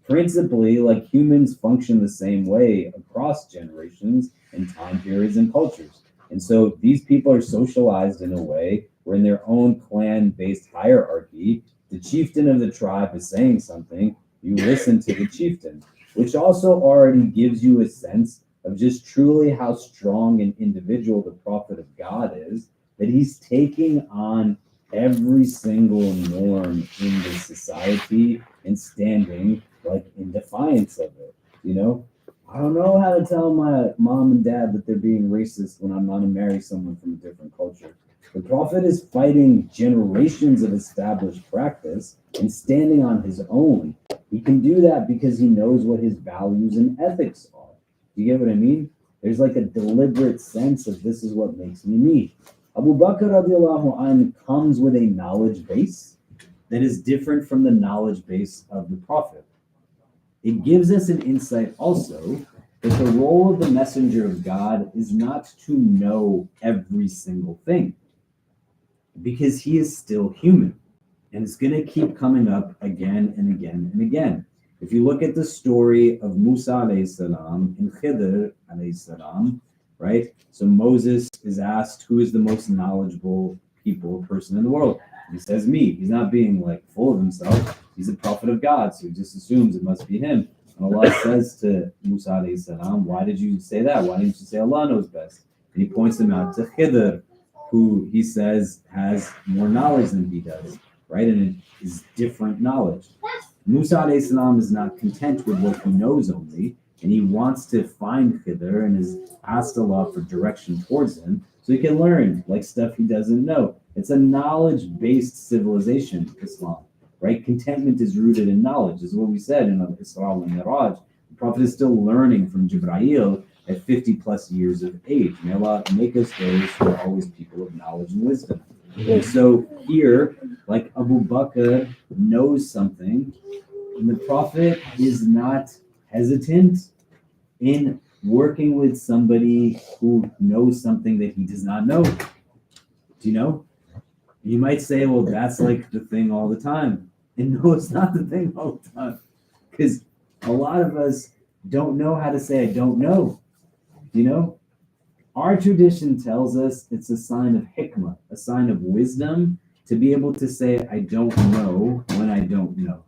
Principally, like humans function the same way across generations and time periods and cultures. And so these people are socialized in a way where in their own clan-based hierarchy, the chieftain of the tribe is saying something, you listen to the chieftain, which also already gives you a sense of just truly how strong an individual the Prophet of God is, that he's taking on every single norm in this society and standing like in defiance of it. You know, I don't know how to tell my mom and dad that they're being racist when I'm going to marry someone from a different culture. The Prophet is fighting generations of established practice and standing on his own. He can do that because he knows what his values and ethics are. Do you get what I mean? There's like a deliberate sense of this is what makes me me. Abu Bakr radiallahu anh comes with a knowledge base that is different from the knowledge base of the Prophet. It gives us an insight also that the role of the messenger of God is not to know every single thing, because he is still human, and it's going to keep coming up again and again and again. If you look at the story of Musa alayhi salam and Khidr alayhi salam, right? So Moses is asked, who is the most knowledgeable person in the world? He says, me. He's not being like full of himself. He's a prophet of God, so he just assumes it must be him. And Allah says to Musa alayhi salam, why did you say that? Why didn't you say Allah knows best? And he points him out to Khidr, who he says has more knowledge than he does, right? And it is different knowledge. Musa alayhi salam is not content with what he knows only, and he wants to find Khidr and has asked Allah for direction towards him so he can learn like stuff he doesn't know. It's a knowledge-based civilization, Islam, right? Contentment is rooted in knowledge. This is what we said in Isra and Miraj. The Prophet is still learning from Jibreel at 50 plus years of age. May Allah make us those who are always people of knowledge and wisdom. And so here, like Abu Bakr knows something, and the Prophet is not hesitant in working with somebody who knows something that he does not know. Do you know? You might say, well, that's like the thing all the time. And no, it's not the thing all the time. Because a lot of us don't know how to say, I don't know. You know? Our tradition tells us it's a sign of hikmah, a sign of wisdom, to be able to say, I don't know when I don't know.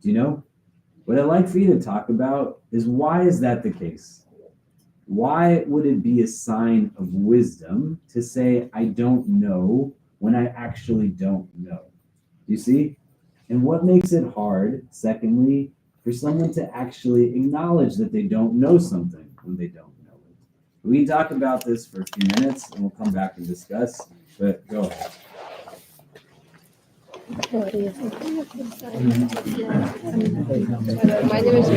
Do you know? What I'd like for you to talk about is, why is that the case? Why would it be a sign of wisdom to say, I don't know when I actually don't know? You see? And what makes it hard, secondly, for someone to actually acknowledge that they don't know something when they don't know it? We can talk about this for a few minutes and we'll come back and discuss, but go ahead. What do you think? My name is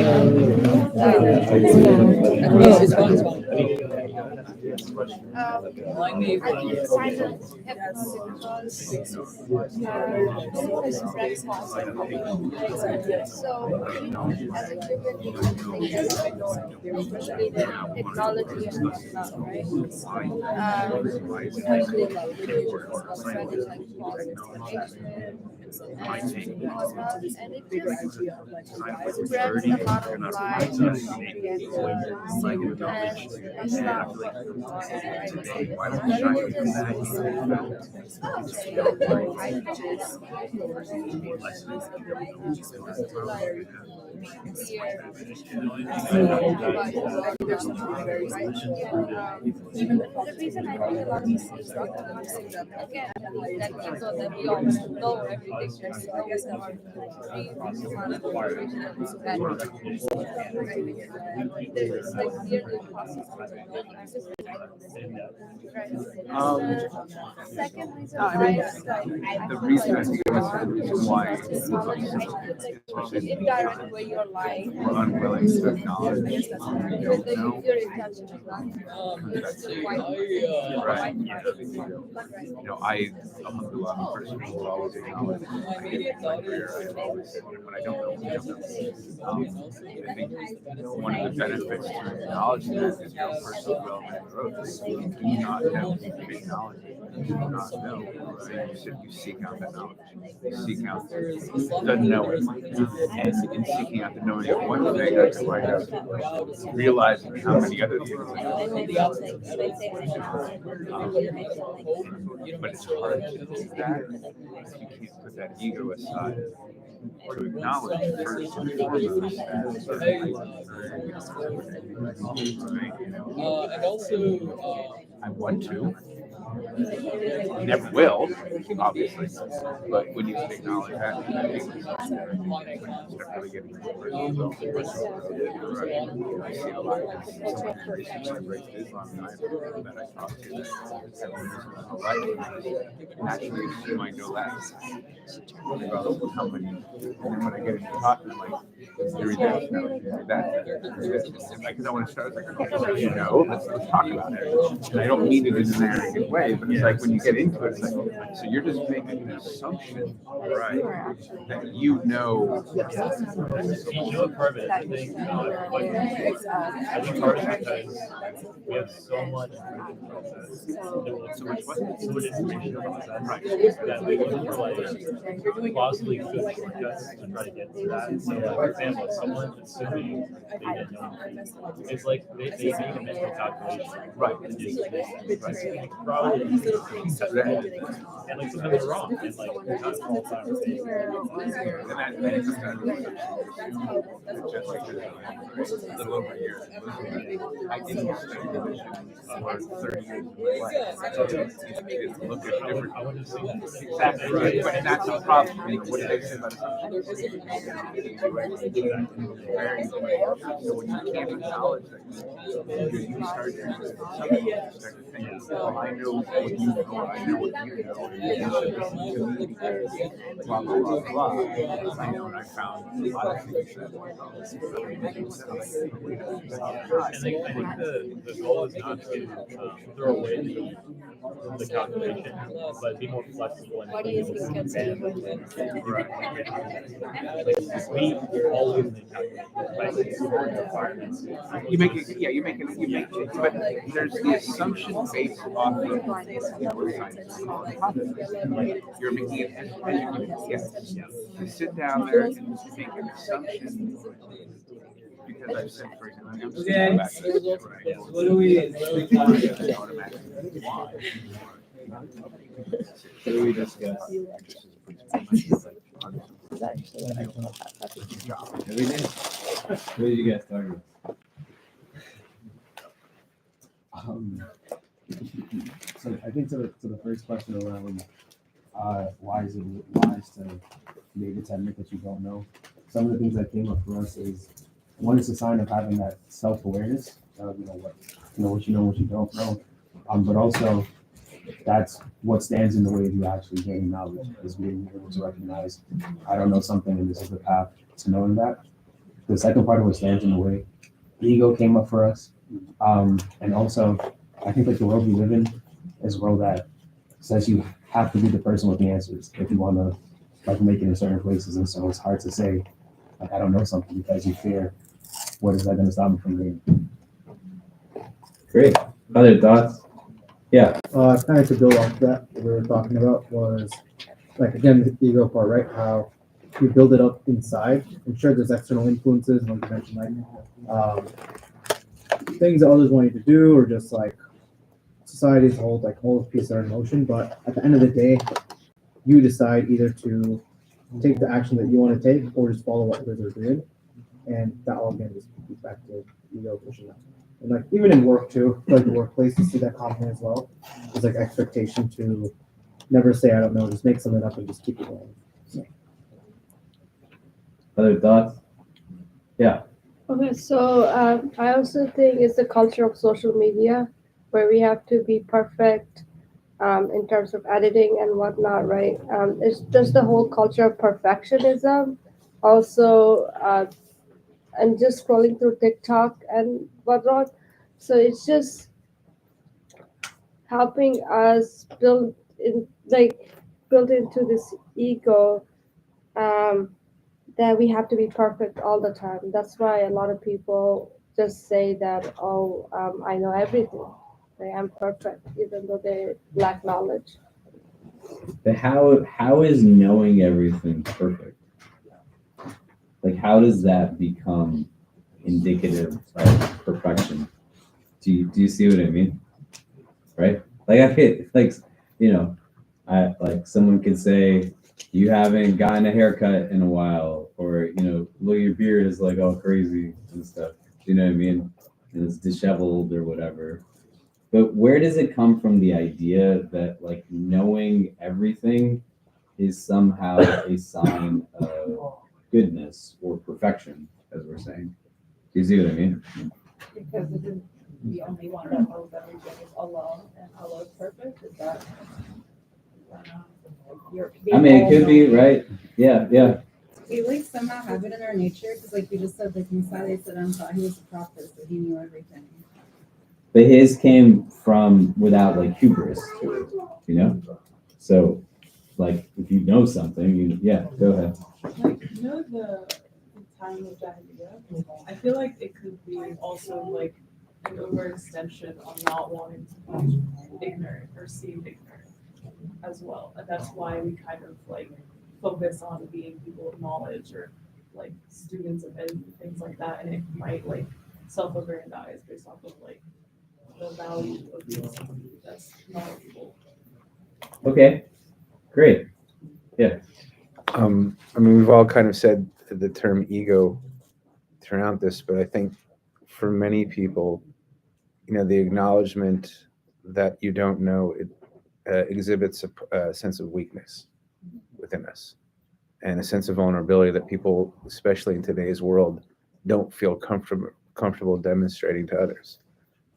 The reason I think that's the reason why indirect way you're lying. we're unwilling to acknowledge we don't know. Right. You know, alhamdulillah, I'm a person who will always acknowledge when I don't know. I think one of the benefits to acknowledging that is your personal development growth. You do not have big knowledge. You do not know. So you seek out that knowledge. You seek out the knowing. And in seeking out the knowing of one thing, I can find out, realizing how many other things I know. But it's hard to do that if you can't put that ego aside. To acknowledge first and foremost that, and also, I want to, You never will, obviously, but when you can acknowledge that, I think when you start really getting into I see a lot of someone who recently embraced Islam that I talked to that naturally assume I know less about the company. And then when I get into talking, I'm like, you're this, no, you're that. Because I want to start, like, you know, let's talk about it. And I don't mean it in an arrogant way, but it's like when you get into it, it's like, so you're just making an assumption, right, that you know. Part of it, I think, I think part of it because we have so much information process that we look for like possibly good shortcuts to try to get to that. So, like, for example, if someone assuming they didn't know anything, it's like they make a mental calculation, right? To do something, probably, and like something is wrong, and like you're not qualified for it. And that comes down to just like a little over a year. I didn't study religion for 30 years of my life. Look at different. I want to see that. Exactly. Right. But that's the problem. You know, what do they say about assumptions? So when you can't acknowledge that, you start to think, well, I know what you know, I know what you know, and you should listen to me because blah, blah, blah, blah. I know, and I found a lot of things that I think the goal is not to throw away the calculation, but be more flexible and What do you think gets we always make calculations. you make it, yeah, you make it, but there's the assumption based off of what science you're making it educated guess. You sit down there and make an assumption. Because I've said, for example, I'm just going back to this, right? What do we discuss? Everything? What did you guys talk about? So I think to the first question around why is it wise to maybe to admit that you don't know? Some of the things that came up for us is one is a sign of having that self-awareness of what you know, what you don't know. But also that's what stands in the way of you actually gaining knowledge is being able to recognize I don't know something and this is the path to knowing that. The second part of what stands in the way, ego came up for us. And also I think like the world we live in is a world that says you have to be the person with the answers if you want to like make it in certain places. And so it's hard to say like I don't know something because you fear what is that going to stop me from doing? Great. Other thoughts? Yeah. Kind of to build off that, what we were talking about was, like, again, the ego part, right? How you build it up inside. I'm sure there's external influences, like you mentioned, like things that others want you to do, or just like society's whole piece are in motion. But at the end of the day, you decide either to take the action that you want to take, or just follow what others are doing. And that all again just goes back to ego pushing up. And like even in work too, like the workplace, you see that common as well. There's like expectation to never say I don't know, just make something up and just keep it going. So. Other thoughts? Yeah. Okay, so I also think it's the culture of social media where we have to be perfect in terms of editing and whatnot, right? It's just the whole culture of perfectionism. Also, and just scrolling through TikTok and whatnot. So it's just helping us build into this ego that we have to be perfect all the time. That's why a lot of people just say that, I know everything. Right? I'm perfect, even though they lack knowledge. But how is knowing everything perfect? Like, how does that become indicative of perfection? Do you see what I mean? Right? Like, I feel like, I like someone could say you haven't gotten a haircut in a while, or look, your beard is like all crazy and stuff. You know what I mean? And it's disheveled or whatever. But where does it come from, the idea that like knowing everything is somehow a sign of goodness or perfection, as we're saying? Do you see what I mean? Because it is the only one that knows everything is Allah, and Allah is perfect. Is that? I mean, it could be, right? Yeah. We like somehow have it in our nature because, like you just said, like Musa salam thought he was a prophet, so he knew everything. But his came from without like hubris to it, you know? So, like, if you know something, go ahead. Like, you know, the time of Jahiliyyah, I feel like it could be also like an overextension on not wanting to be ignorant or seem ignorant as well. And that's why we kind of like focus on being people of knowledge or like students of ed and things like that. And it might like self-aggrandize based off of like the value of being somebody that's knowledgeable. Okay, great. I mean, we've all kind of said the term ego throughout this, but I think for many people, you know, the acknowledgement that you don't know, it exhibits a sense of weakness within us and a sense of vulnerability that people, especially in today's world, don't feel comfortable demonstrating to others.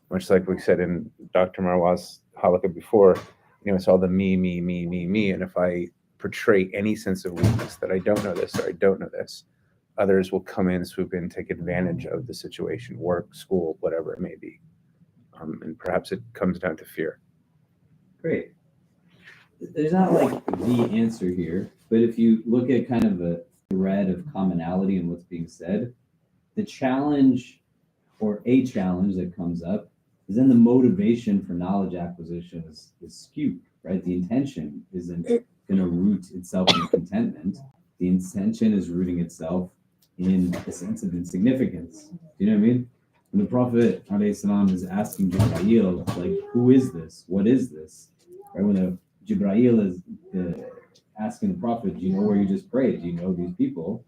Much like we said in Dr. Marwa's halakha before, you know, it's all the me. And if I portray any sense of weakness that I don't know this or I don't know this, others will come in, swoop in, take advantage of the situation, work, school, whatever it may be. And perhaps it comes down to fear. Great. There's not like the answer here, but if you look at kind of a thread of commonality in what's being said, the challenge or a challenge that comes up is then the motivation for knowledge acquisition is skewed, right? The intention isn't going to root itself in contentment. The intention is rooting itself in a sense of insignificance. Do you know what I mean? When the Prophet ﷺ is asking Jibreel, like, who is this? What is this? Right? When the Jibreel is asking the Prophet, do you know where you just prayed? Do you know these people?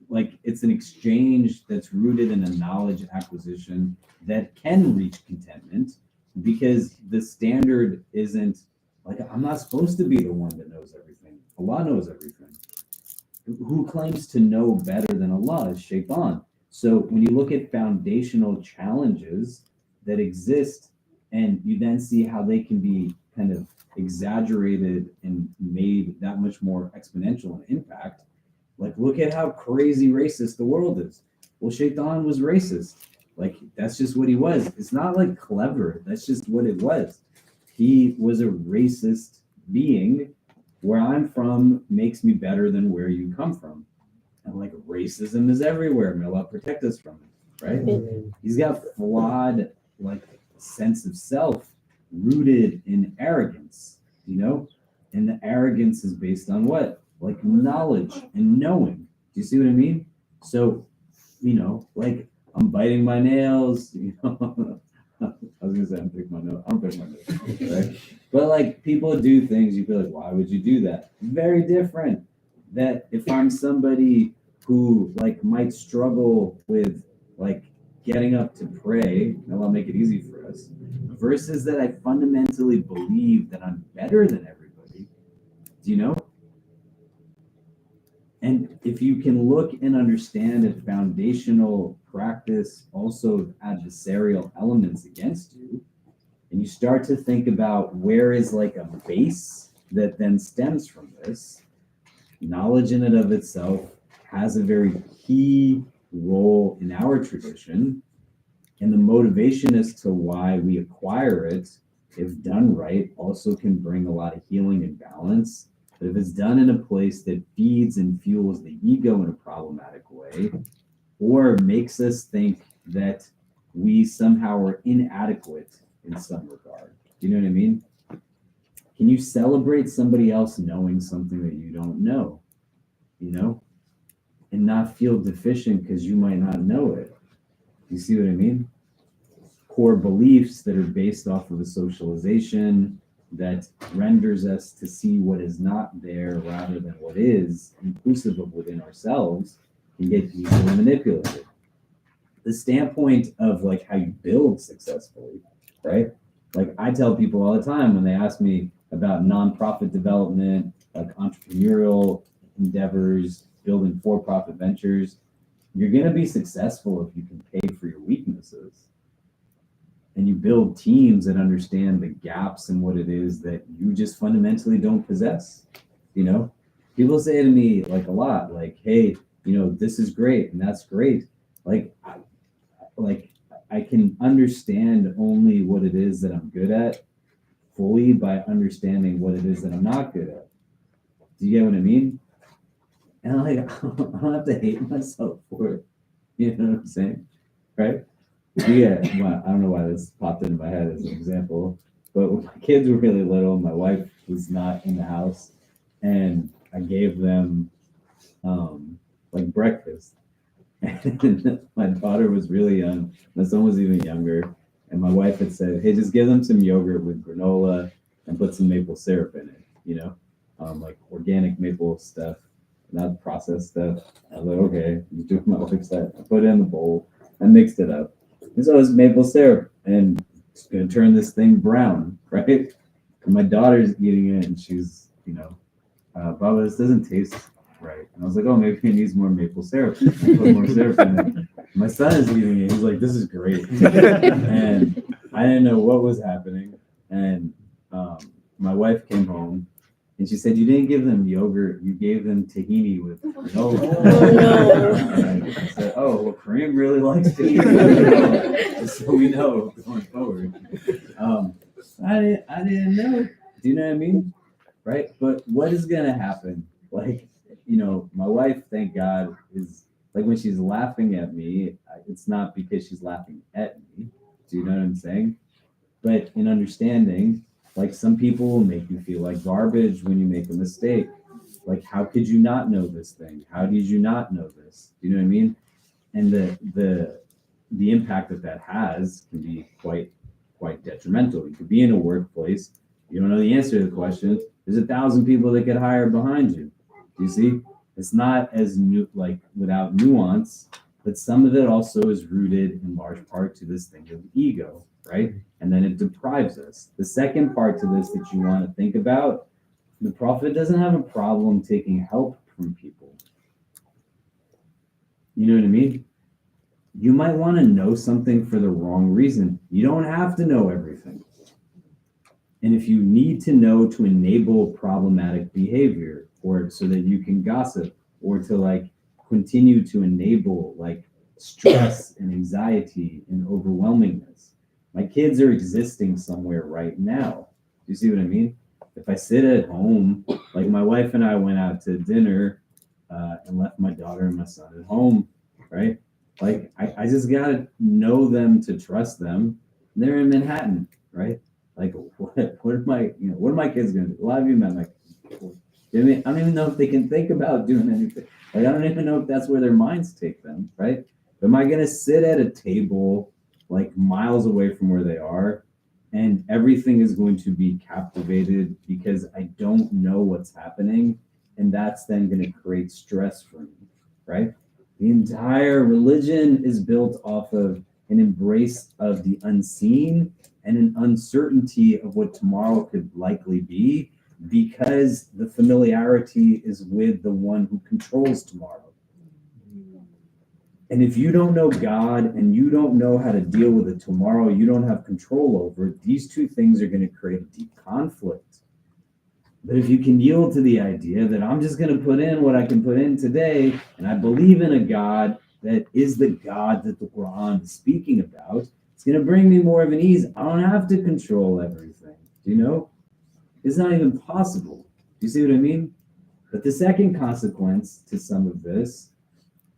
Like, it's an exchange that's rooted in a knowledge acquisition that can reach contentment, because the standard isn't like, I'm not supposed to be the one that knows everything. Allah knows everything. Who claims to know better than Allah is shaitan. So when you look at foundational challenges that exist, and you then see how they can be kind of exaggerated and made that much more exponential in impact, like, look at how crazy racist the world is. Well, shaitan was racist. Like, that's just what he was. It's not like clever. That's just what it was. He was a racist being. Where I'm from makes me better than where you come from. And like, racism is everywhere. May Allah protect us from it, right? He's got flawed, like, sense of self rooted in arrogance, you know? And the arrogance is based on what? Like, knowledge and knowing. Do you see what I mean? So, you know, like, I'm biting my nails, you know. I was gonna say I'm picking my nose. I'm picking my nose, right? But like, people do things, you feel like, why would you do that? Very different. That if I'm somebody who like might struggle with like getting up to pray, and I'll make it easy for us, versus that I fundamentally believe that I'm better than everybody. Do you know? And if you can look and understand a foundational practice also of adversarial elements against you, and you start to think about where is like a base that then stems from this, knowledge in and of itself has a very key role in our tradition, and the motivation as to why we acquire it, if done right, also can bring a lot of healing and balance. But if it's done in a place that feeds and fuels the ego in a problematic way, or makes us think that we somehow are inadequate in some regard, do you know what I mean? Can you celebrate somebody else knowing something that you don't know, you know, and not feel deficient because you might not know it? Do you see what I mean? Core beliefs that are based off of a socialization that renders us to see what is not there rather than what is, inclusive of within ourselves, can get easily manipulated. The standpoint of like how you build successfully, right? Like I tell people all the time when they ask me about nonprofit development, like entrepreneurial endeavors, building for-profit ventures, you're going to be successful if you can pay for your weaknesses. And you build teams that understand the gaps in what it is that you just fundamentally don't possess. You know, people say to me like a lot, like, hey, you know, this is great and that's great. Like I can understand only what it is that I'm good at fully by understanding what it is that I'm not good at. Do you get what I mean? And like, I don't have to hate myself for it. You know what I'm saying? Right? Yeah, well, I don't know why this popped into my head as an example, but when my kids were really little, my wife was not in the house, and I gave them like breakfast. And my daughter was really young, my son was even younger, and my wife had said, "Hey, just give them some yogurt with granola and put some maple syrup in it, you know, like organic maple stuff, not processed stuff." I was like, "Okay," just doing my wife said. I put it in the bowl, I mixed it up. And so it's maple syrup, and it's gonna turn this thing brown, right? And my daughter's eating it, and she's, you know, Baba, this doesn't taste right. And I was like, oh, maybe it needs more maple syrup. Put more syrup in it. My son is eating it. He's like, this is great. And I didn't know what was happening. And my wife came home, and she said, you didn't give them yogurt, you gave them tahini with granola. Oh, no. And I said, oh, well, Kareem really likes tahini, just so we know going forward. I didn't know. Do you know what I mean? Right? But what is going to happen? Like, you know, my wife, thank God, is like when she's laughing at me, it's not because she's laughing at me. Do you know what I'm saying? But in understanding, like some people will make you feel like garbage when you make a mistake. Like, how could you not know this thing? How did you not know this? Do you know what I mean? And the impact that has can be quite detrimental. You could be in a workplace, you don't know the answer to the question. There's 1,000 people that get hired behind you. Do you see? It's not as new, like without nuance, but some of it also is rooted in large part to this thing of ego, right? And then it deprives us. The second part to this that you want to think about, the Prophet doesn't have a problem taking help from people. You know what I mean? You might want to know something for the wrong reason. You don't have to know everything. And if you need to know to enable problematic behavior, or so that you can gossip, or to like continue to enable like stress and anxiety and overwhelmingness. My kids are existing somewhere right now. Do you see what I mean? If I sit at home, like my wife and I went out to dinner and left my daughter and my son at home, right? Like I just gotta know them to trust them. They're in Manhattan, right? Like what are my kids gonna do? A lot of you met my kids. I mean, I don't even know if they can think about doing anything. Like I don't even know if that's where their minds take them, right? But am I gonna sit at a table like miles away from where they are, and everything is going to be captivated because I don't know what's happening, and that's then going to create stress for me, right? The entire religion is built off of an embrace of the unseen and an uncertainty of what tomorrow could likely be, because the familiarity is with the one who controls tomorrow. And if you don't know God and you don't know how to deal with it tomorrow, you don't have control over, these two things are going to create a deep conflict. But if you can yield to the idea that I'm just going to put in what I can put in today, and I believe in a God that is the God that the Quran is speaking about, it's going to bring me more of an ease. I don't have to control everything. Do you know? It's not even possible. Do you see what I mean? But the second consequence to some of this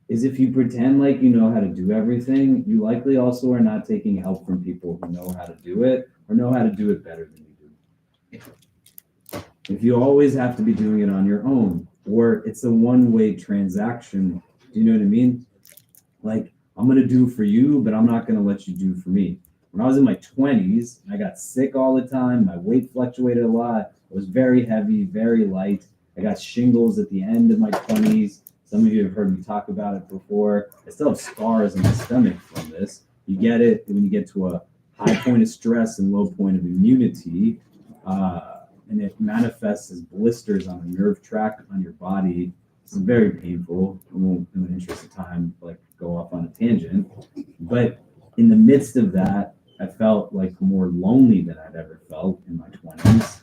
is if you pretend like you know how to do everything, you likely also are not taking help from people who know how to do it or know how to do it better than you do. If you always have to be doing it on your own, or it's a one-way transaction, do you know what I mean? Like, I'm going to do for you, but I'm not going to let you do for me. When I was in my 20s, I got sick all the time. My weight fluctuated a lot. I was very heavy, very light. I got shingles at the end of my 20s. Some of you have heard me talk about it before. I still have scars on my stomach from this. You get it when you get to a high point of stress and low point of immunity, and it manifests as blisters on the nerve tract on your body. It's very painful. I won't, in the interest of time, like go off on a tangent. But in the midst of that, I felt like more lonely than I'd ever felt in my 20s.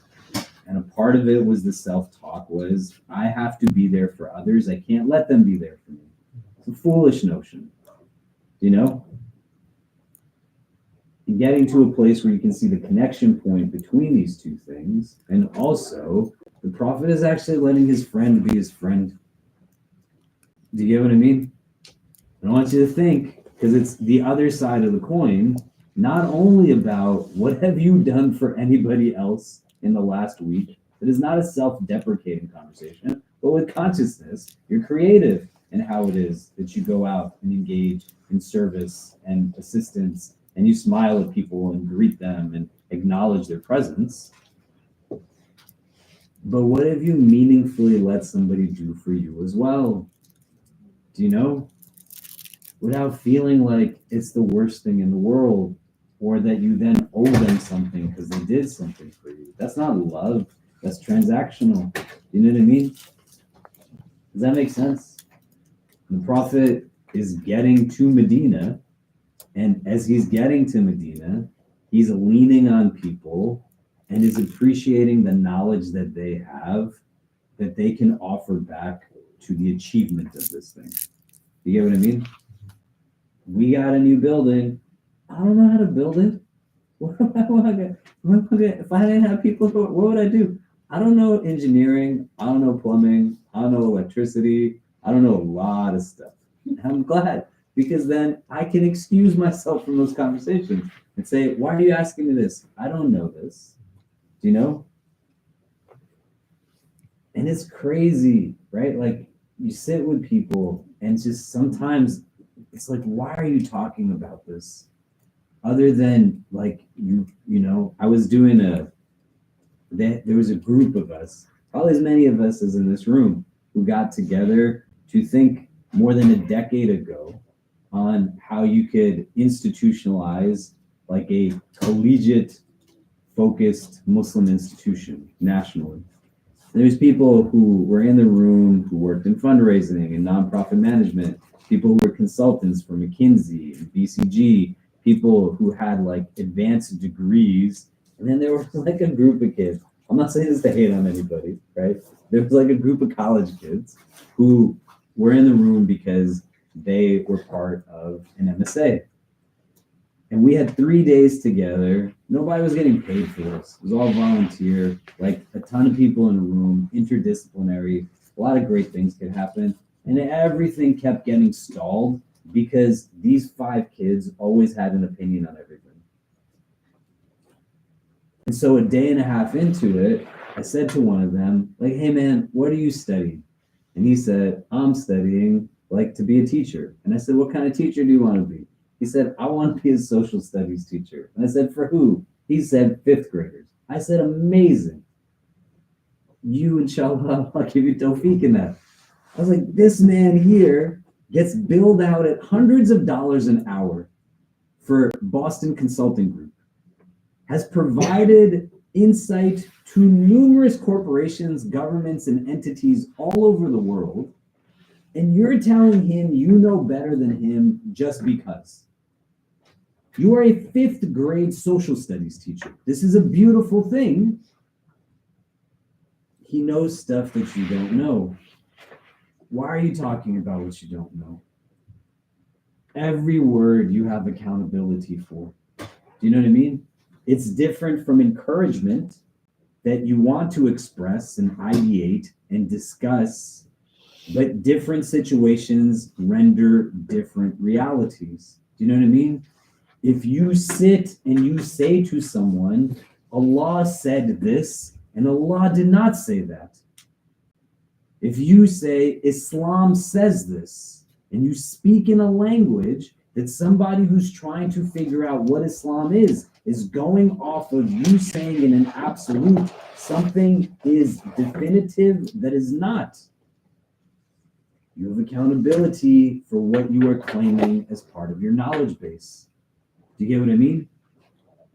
And a part of it was the self-talk was, I have to be there for others. I can't let them be there for me. It's a foolish notion, you know? And getting to a place where you can see the connection point between these two things. And also, the Prophet is actually letting his friend be his friend. Do you get what I mean? I want you to think, because it's the other side of the coin, not only about what have you done for anybody else in the last week. It is not a self-deprecating conversation, but with consciousness, you're creative in how it is that you go out and engage in service and assistance, and you smile at people and greet them and acknowledge their presence. But what have you meaningfully let somebody do for you as well? Do you know? Without feeling like it's the worst thing in the world, or that you then owe them something because they did something for you. That's not love. That's transactional. You know what I mean? Does that make sense? The Prophet is getting to Medina, and as he's getting to Medina, he's leaning on people and is appreciating the knowledge that they have that they can offer back to the achievement of this thing. You get what I mean? We got a new building. I don't know how to build it. If I didn't have people, what would I do? I don't know engineering. I don't know plumbing. I don't know electricity. I don't know a lot of stuff. I'm glad, because then I can excuse myself from those conversations and say, why are you asking me this? I don't know this. Do you know? And it's crazy, right? Like, you sit with people and just sometimes it's like, why are you talking about this? Other than like, you know, I was doing there was a group of us, probably as many of us as in this room, who got together to think more than a decade ago on how you could institutionalize like a collegiate focused Muslim institution nationally. There's people who were in the room who worked in fundraising and nonprofit management, people who were consultants for McKinsey and BCG, people who had like advanced degrees. And then there was like a group of kids. I'm not saying this to hate on anybody, right? There was like a group of college kids who were in the room because they were part of an MSA. And we had 3 days together. Nobody was getting paid for this. It was all volunteer, like a ton of people in a room, interdisciplinary. A lot of great things could happen. And everything kept getting stalled because these 5 kids always had an opinion on everything. And so a day and a half into it, I said to one of them, like, hey man, what are you studying? And he said, I'm studying like to be a teacher. And I said, what kind of teacher do you want to be? He said, I want to be a social studies teacher. And I said, for who? He said, 5th graders. I said, amazing. You, inshallah, I'll give you tawfiq in that. I was like, this man here gets billed out at hundreds of dollars an hour for Boston Consulting Group, has provided insight to numerous corporations, governments, and entities all over the world. And you're telling him you know better than him just because. You are a 5th grade social studies teacher. This is a beautiful thing. He knows stuff that you don't know. Why are you talking about what you don't know? Every word you have accountability for. Do you know what I mean? It's different from encouragement that you want to express and ideate and discuss, but different situations render different realities. Do you know what I mean? If you sit and you say to someone, Allah said this, and Allah did not say that. If you say, Islam says this, and you speak in a language that somebody who's trying to figure out what Islam is going off of you saying in an absolute, something is definitive that is not. You have accountability for what you are claiming as part of your knowledge base. Do you get what I mean?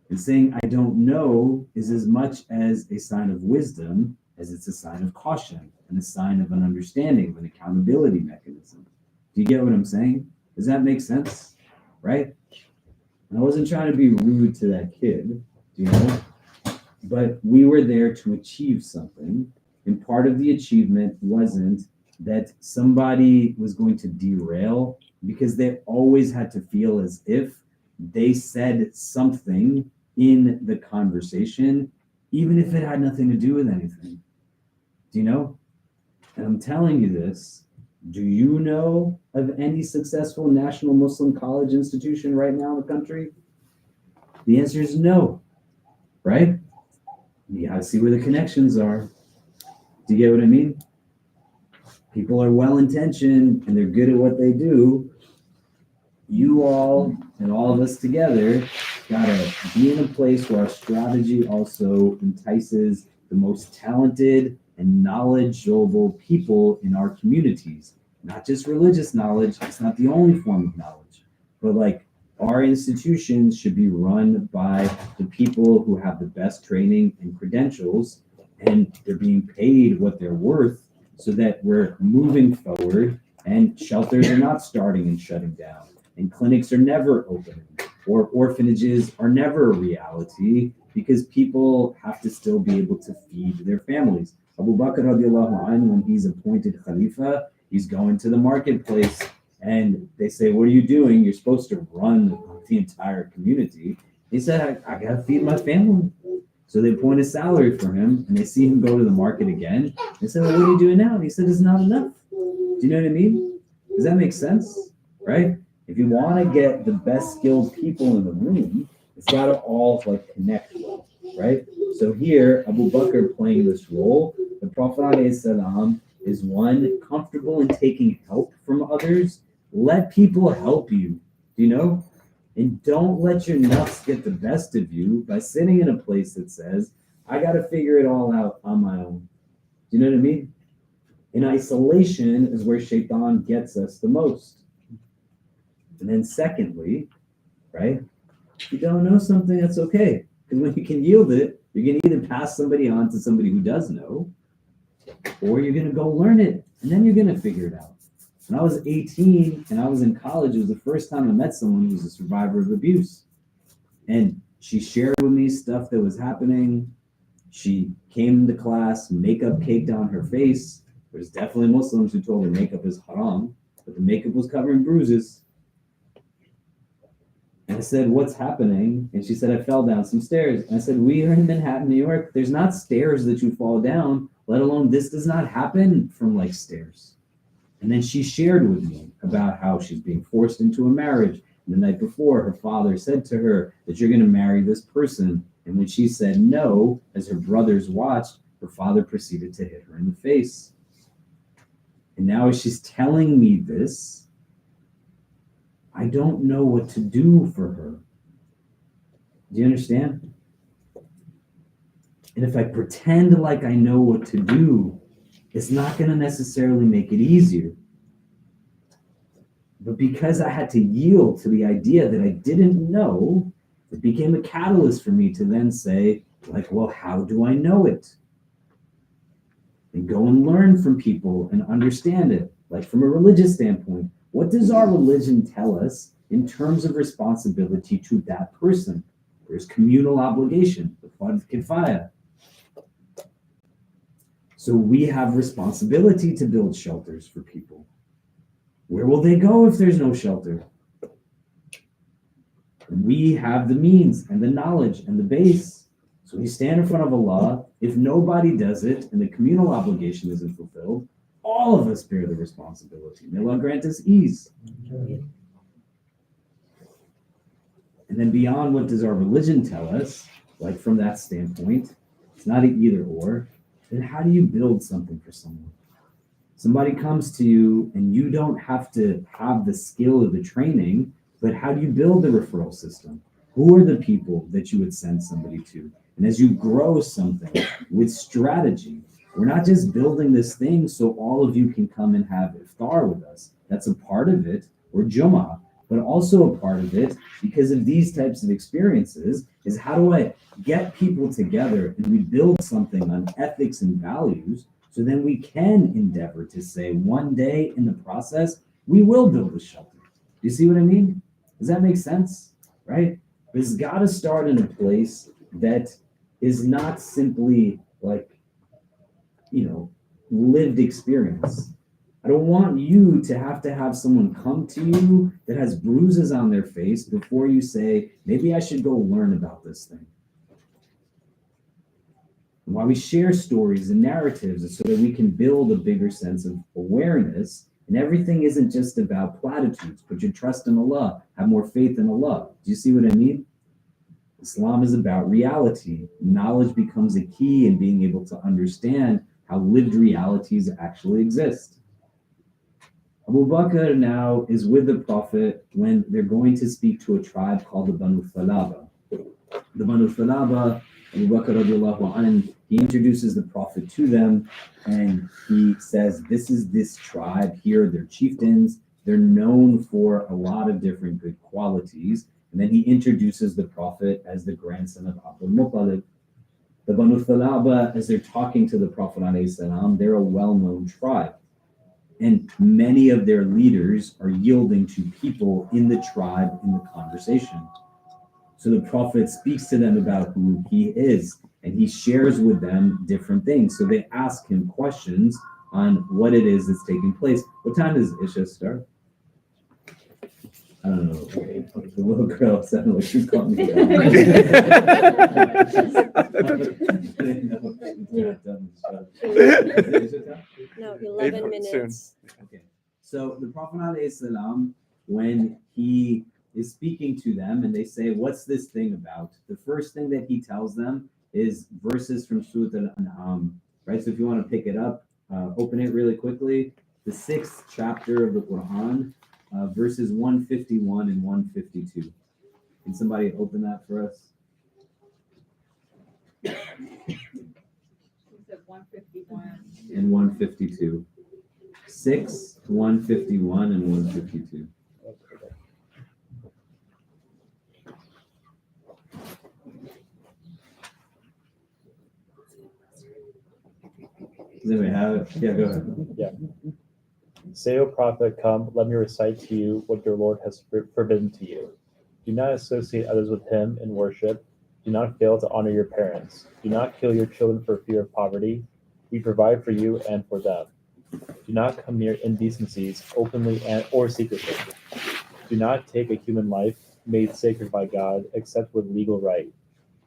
And saying I don't know is as much as a sign of wisdom as it's a sign of caution and a sign of an understanding, of an accountability mechanism. Do you get what I'm saying? Does that make sense? Right? And I wasn't trying to be rude to that kid, you know, but we were there to achieve something. And part of the achievement wasn't that somebody was going to derail, because they always had to feel as if they said something in the conversation, even if it had nothing to do with anything. Do you know? And I'm telling you this. Do you know of any successful national Muslim college institution right now in the country? The answer is no, right? You gotta see where the connections are. Do you get what I mean? People are well-intentioned and they're good at what they do. You all and all of us together gotta be in a place where our strategy also entices the most talented and knowledgeable people in our communities. Not just religious knowledge, it's not the only form of knowledge, but like our institutions should be run by the people who have the best training and credentials, and they're being paid what they're worth, so that we're moving forward and shelters are not starting and shutting down, and clinics are never opening, or orphanages are never a reality, because people have to still be able to feed their families. Abu Bakr radiallahu anhu, when he's appointed Khalifa, he's going to the marketplace and they say, what are you doing? You're supposed to run the entire community. He said, I gotta feed my family. So they appoint a salary for him and they see him go to the market again. They said, well, what are you doing now? And he said, it's not enough. Do you know what I mean? Does that make sense? Right? If you want to get the best skilled people in the room, it's got to all like connect well, right? So here, Abu Bakr playing this role, the Prophet ﷺ is one, comfortable in taking help from others. Let people help you, you know? And don't let your nuts get the best of you by sitting in a place that says, I got to figure it all out on my own. Do you know what I mean? In isolation is where Shaitan gets us the most. And then secondly, right? If you don't know something, that's okay. Because when you can yield it, you're going to either pass somebody on to somebody who does know, or you're going to go learn it, and then you're going to figure it out. When I was 18 and I was in college, it was the first time I met someone who was a survivor of abuse. And she shared with me stuff that was happening. She came to class, makeup caked on her face. There's definitely Muslims who told her makeup is haram, but the makeup was covering bruises. And I said, what's happening? And she said, I fell down some stairs. And I said, we are in Manhattan, New York. There's not stairs that you fall down, let alone this does not happen from like stairs. And then she shared with me about how she's being forced into a marriage. And the night before, her father said to her that you're going to marry this person. And when she said no, as her brothers watched, her father proceeded to hit her in the face. And now as she's telling me this, I don't know what to do for her. Do you understand? And if I pretend like I know what to do, it's not going to necessarily make it easier. But because I had to yield to the idea that I didn't know, it became a catalyst for me to then say, like, well, how do I know it? And go and learn from people and understand it. Like from a religious standpoint, what does our religion tell us in terms of responsibility to that person? There's communal obligation, the fard kifaya. So we have responsibility to build shelters for people. Where will they go if there's no shelter? We have the means and the knowledge and the base. So we stand in front of Allah. If nobody does it and the communal obligation isn't fulfilled, all of us bear the responsibility. May Allah grant us ease. And then beyond, what does our religion tell us? Like from that standpoint, it's not an either or. Then how do you build something for someone? Somebody comes to you and you don't have to have the skill or the training, but how do you build the referral system? Who are the people that you would send somebody to? And as you grow something with strategy, we're not just building this thing so all of you can come and have iftar with us. That's a part of it, or Jummah. But also a part of it, because of these types of experiences, is how do I get people together and we build something on ethics and values, so then we can endeavor to say one day in the process, we will build a shelter. Do you see what I mean? Does that make sense? Right? But it's got to start in a place that is not simply like, lived experience. I don't want you to have someone come to you that has bruises on their face before you say, maybe I should go learn about this thing. And why we share stories and narratives is so that we can build a bigger sense of awareness. And everything isn't just about platitudes. Put your trust in Allah. Have more faith in Allah. Do you see what I mean? Islam is about reality. Knowledge becomes a key in being able to understand how lived realities actually exist. Abu Bakr now is with the Prophet when they're going to speak to a tribe called the Banu Thalaba. The Banu Thalaba, Abu Bakr radiallahu anhu, he introduces the Prophet to them and he says, this is this tribe here, they're chieftains, they're known for a lot of different good qualities. And then he introduces the Prophet as the grandson of Abdul Muttalib. The Banu Thalaba, as they're talking to the Prophet ﷺ, they're a well-known tribe. And many of their leaders are yielding to people in the tribe in the conversation. So the Prophet speaks to them about who he is, and he shares with them different things. So they ask him questions on what it is that's taking place. What time does Isha start? I don't know. The little girl sounded like she called me. No, 11 minutes. Okay. So the Prophet ﷺ, when he is speaking to them and they say, what's this thing about? The first thing that he tells them is verses from Surah Al-An'am, right? So if you want to pick it up, open it really quickly. The 6th chapter of the Quran, verses 151 and 152. Can somebody open that for us? You said 151. And 152. 6, 151, and 152. Does anybody have it? Yeah, go ahead. Yeah. Say, O Prophet, come, let me recite to you what your Lord has forbidden to you. Do not associate others with him in worship. Do not fail to honor your parents. Do not kill your children for fear of poverty. We provide for you and for them. Do not come near indecencies, openly or secretly. Do not take a human life made sacred by God, except with legal right.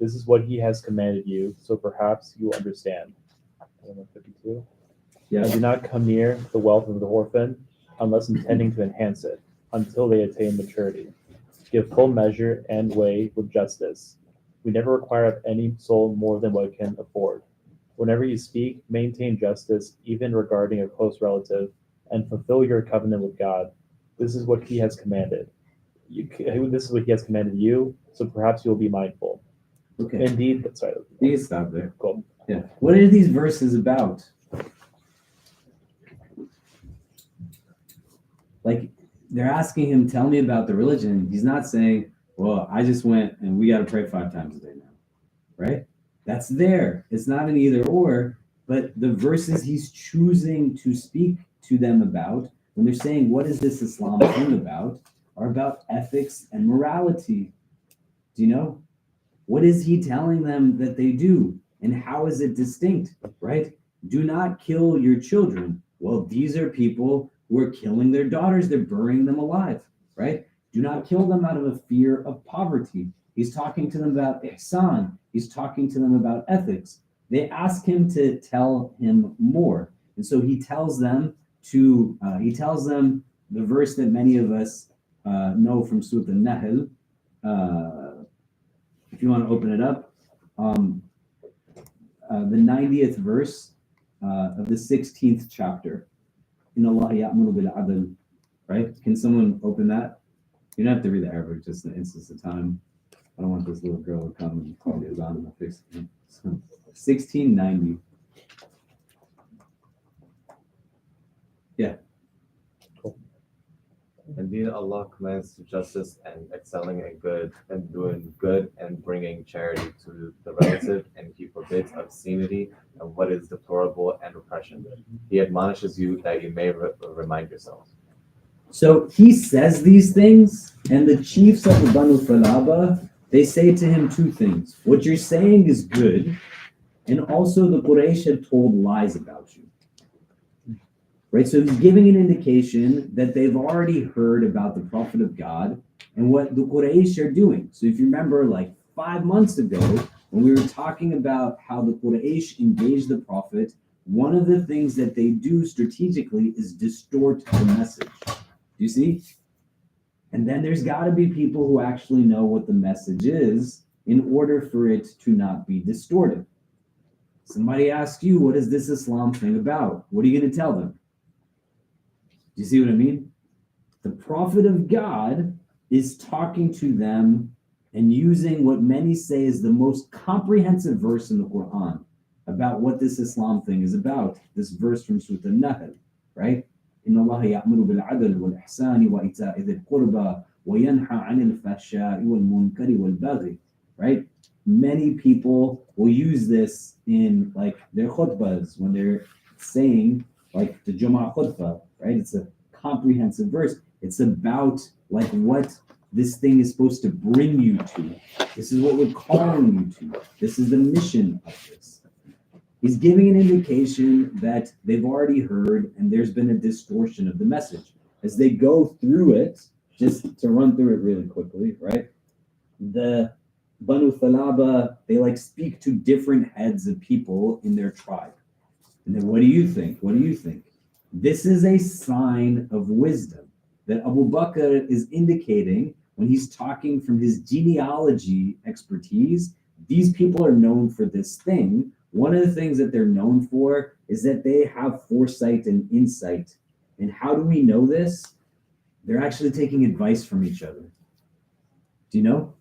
This is what he has commanded you, so perhaps you will understand. 152. Yeah. And do not come near the wealth of the orphan, unless intending to enhance it, until they attain maturity. Give full measure and weigh with justice. We never require of any soul more than what it can afford. Whenever you speak, maintain justice, even regarding a close relative, and fulfill your covenant with God. This is what he has commanded. This is what he has commanded you, so perhaps you will be mindful. Okay. Indeed, sorry. You can stop there. Cool. Yeah. What are these verses about? Like, they're asking him, tell me about the religion. He's not saying, well, I just went and we got to pray 5 times a day now, right? That's there. It's not an either or, but the verses he's choosing to speak to them about, when they're saying, what is this Islam thing about, are about ethics and morality. Do you know? What is he telling them that they do? And how is it distinct, right? Do not kill your children. Well, these are people who are killing their daughters. They're burying them alive, right? Do not kill them out of a fear of poverty. He's talking to them about ihsan. He's talking to them about ethics. They ask him to tell him more. And so he tells them the verse that many of us know from Surah Al-Nahl. If you want to open it up, the 90th verse of the 16th chapter. In Allah ya'muru bil adl, right? Can someone open that? You don't have to read the Arabic, just in the instance of time. I don't want this little girl to come and call me on my face. So, 1690. Yeah. Cool. Indeed, Allah commands justice and excelling in good and doing good and bringing charity to the relative, and He forbids obscenity and what is deplorable and oppression. He admonishes you that you may remind yourselves. So he says these things, and the chiefs of the Banu Thalaba, they say to him two things. What you're saying is good, and also the Quraysh had told lies about you. Right, so he's giving an indication that they've already heard about the Prophet of God and what the Quraysh are doing. So if you remember, like 5 months ago, when we were talking about how the Quraysh engaged the Prophet, one of the things that they do strategically is distort the message. Do you see? And then there's got to be people who actually know what the message is in order for it to not be distorted. Somebody asks you, what is this Islam thing about? What are you going to tell them? Do you see what I mean? The Prophet of God is talking to them and using what many say is the most comprehensive verse in the Quran about what this Islam thing is about. This verse from Surah An-Nahl, right? إِنَّ اللَّهَ يَأْمُرُ بِالْعَدْلِ وَالْإِحْسَانِ وَإِيتَاءِ ذِي الْقُرْبَى وَيَنْهَى عَنِ الْفَحْشَاءِ وَالْمُنكَرِ وَالْبَغْيِ, right? Many people will use this in like their khutbahs when they're saying like the Jummah khutbah, right? It's a comprehensive verse. It's about like what this thing is supposed to bring you to. This is what we're calling you to. This is the mission of this. He's giving an indication that they've already heard and there's been a distortion of the message. As they go through it, just to run through it really quickly, right? The Banu Thalaba, they like speak to different heads of people in their tribe. And then what do you think? What do you think? This is a sign of wisdom that Abu Bakr is indicating when he's talking from his genealogy expertise. These people are known for this thing. One of the things that they're known for is that they have foresight and insight. And how do we know this? They're actually taking advice from each other. Do you know?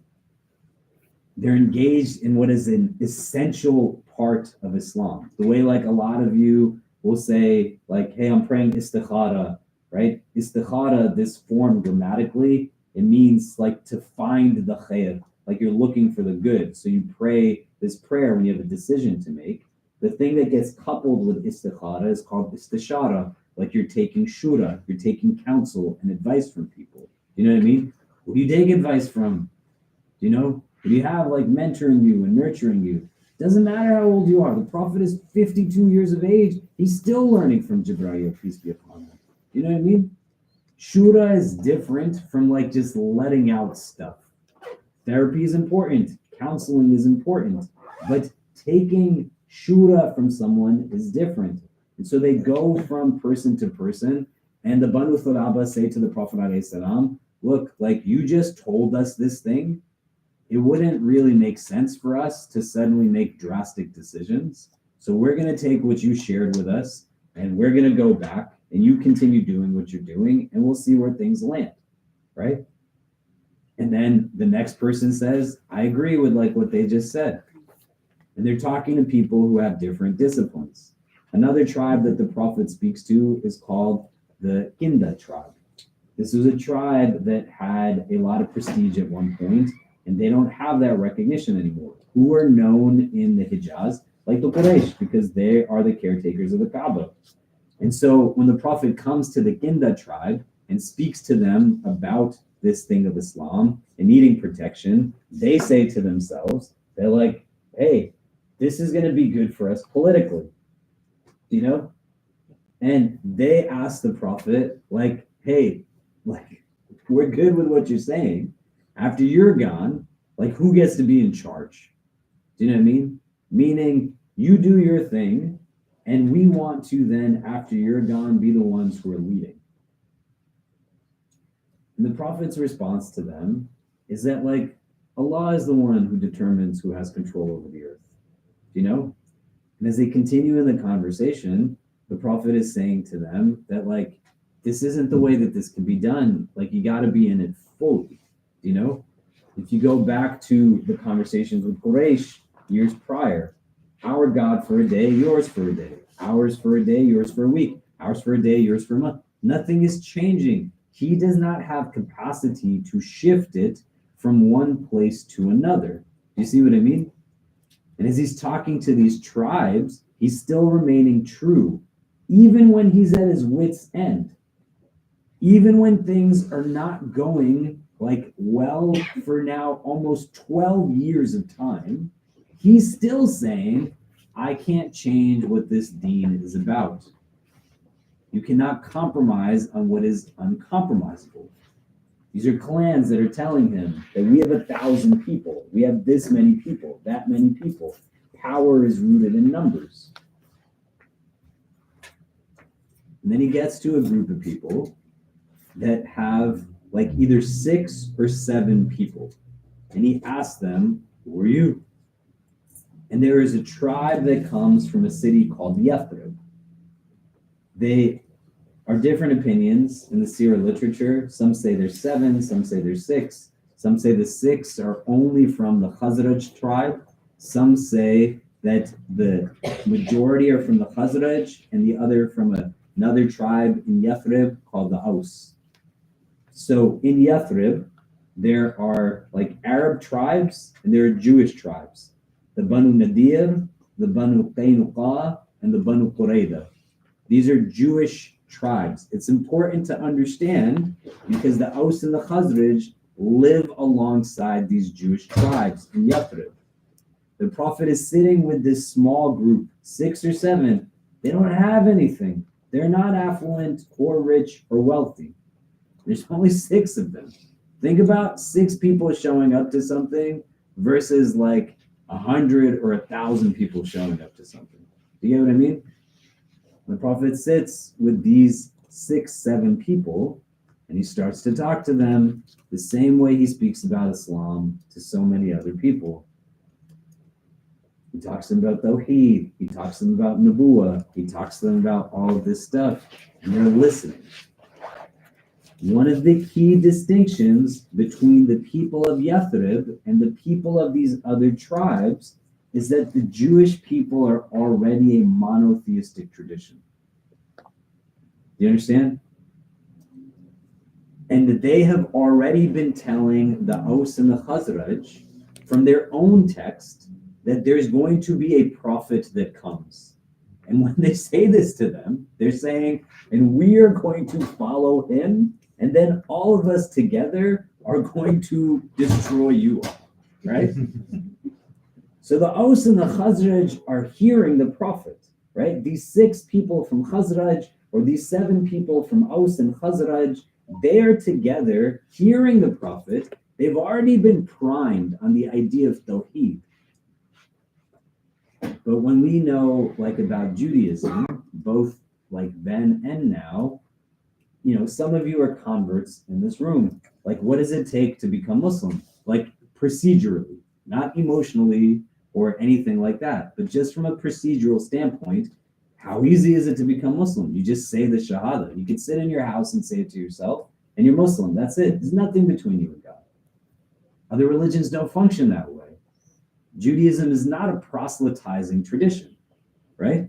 They're engaged in what is an essential part of Islam. The way like a lot of you will say like, hey, I'm praying istikhara, right? Istikhara, this form grammatically, it means like to find the khair, like you're looking for the good. So you pray this prayer when you have a decision to make. The thing that gets coupled with istikhara is called istishara, like you're taking shura, you're taking counsel and advice from people. You know what I mean? Who do you take advice from? Do you know? Who do you have like mentoring you and nurturing you? Doesn't matter how old you are. The Prophet is 52 years of age. He's still learning from Jibreel, peace be upon him. You know what I mean? Shura is different from like just letting out stuff. Therapy is important. Counseling is important. But taking shura from someone is different. And so they go from person to person. And the Banu Thalaba say to the Prophet ﷺ, look, like you just told us this thing. It wouldn't really make sense for us to suddenly make drastic decisions. So we're going to take what you shared with us and we're going to go back and you continue doing what you're doing and we'll see where things land, right? And then the next person says, I agree with like what they just said. And they're talking to people who have different disciplines. Another tribe that the Prophet speaks to is called the Kinda tribe. This was a tribe that had a lot of prestige at one point, and they don't have that recognition anymore. Who are known in the Hijaz like the Quraysh, because they are the caretakers of the Kaaba. And so when the Prophet comes to the Kinda tribe and speaks to them about this thing of Islam and needing protection, they say to themselves, they're like, hey, this is going to be good for us politically, you know? And they ask the Prophet, like, hey, like, we're good with what you're saying. After you're gone, like, who gets to be in charge? Do you know what I mean? Meaning, you do your thing, and we want to then, after you're gone, be the ones who are leading. And the Prophet's response to them is that, like, Allah is the one who determines who has control over the earth. Do you know? And as they continue in the conversation, the Prophet is saying to them that, like, this isn't the way that this can be done. Like, you got to be in it fully. You know, if you go back to the conversations with Quraysh years prior, our God for a day, yours for a day, ours for a day, yours for a week, ours for a day, yours for a month. Nothing is changing. he does not have capacity to shift it from one place to another. Do you see what I mean? And as he's talking to these tribes, he's still remaining true, even when he's at his wit's end. Even when things are not going like well for now almost 12 years of time, he's still saying, I can't change what this deen is about. You cannot compromise on what is uncompromisable. These are clans that are telling him that we have 1,000 people, we have this many people, that many people. Power is rooted in numbers. And then he gets to a group of people that have like either 6 or 7 people. And he asks them, who are you? And there is a tribe that comes from a city called Yathrib. They are different opinions in the Seerah literature. Some say there's 7, some say there's 6. Some say the 6 are only from the Khazraj tribe. Some say that the majority are from the Khazraj and the other from another tribe in Yathrib called the Aus. So in Yathrib, there are like Arab tribes and there are Jewish tribes. The Banu Nadir, the Banu Qaynuqa, and the Banu Qurayda. These are Jewish tribes. It's important to understand because the Aus and the Khazraj live alongside these Jewish tribes in Yathrib. The Prophet is sitting with this small group, 6 or 7. They don't have anything. They're not affluent or rich or wealthy. There's only 6 of them. Think about 6 people showing up to something versus like 100 or 1,000 people showing up to something. Do you get what I mean? The Prophet sits with these 6, 7 people and he starts to talk to them the same way he speaks about Islam to so many other people. He talks to them about Tawheed, he talks to them about Nubuwah, he talks to them about all of this stuff, and they're listening. One of the key distinctions between the people of Yathrib and the people of these other tribes is that the Jewish people are already a monotheistic tradition. Do you understand? And that they have already been telling the Aus and the Khazraj from their own text that there's going to be a prophet that comes. And when they say this to them, they're saying, and we are going to follow him, and then all of us together are going to destroy you all, right? So the Aus and the Khazraj are hearing the prophet, right? These 6 people from Khazraj, or these 7 people from Aus and Khazraj, they are together hearing the prophet. They've already been primed on the idea of Tawheed. But when we know like about Judaism, both like then and now, you know, some of you are converts in this room. Like, what does it take to become Muslim? Like procedurally, not emotionally or anything like that, but just from a procedural standpoint, how easy is it to become Muslim? You just say the Shahada. You can sit in your house and say it to yourself, and you're Muslim. That's it. There's nothing between you and God. Other religions don't function that way. Judaism is not a proselytizing tradition, right?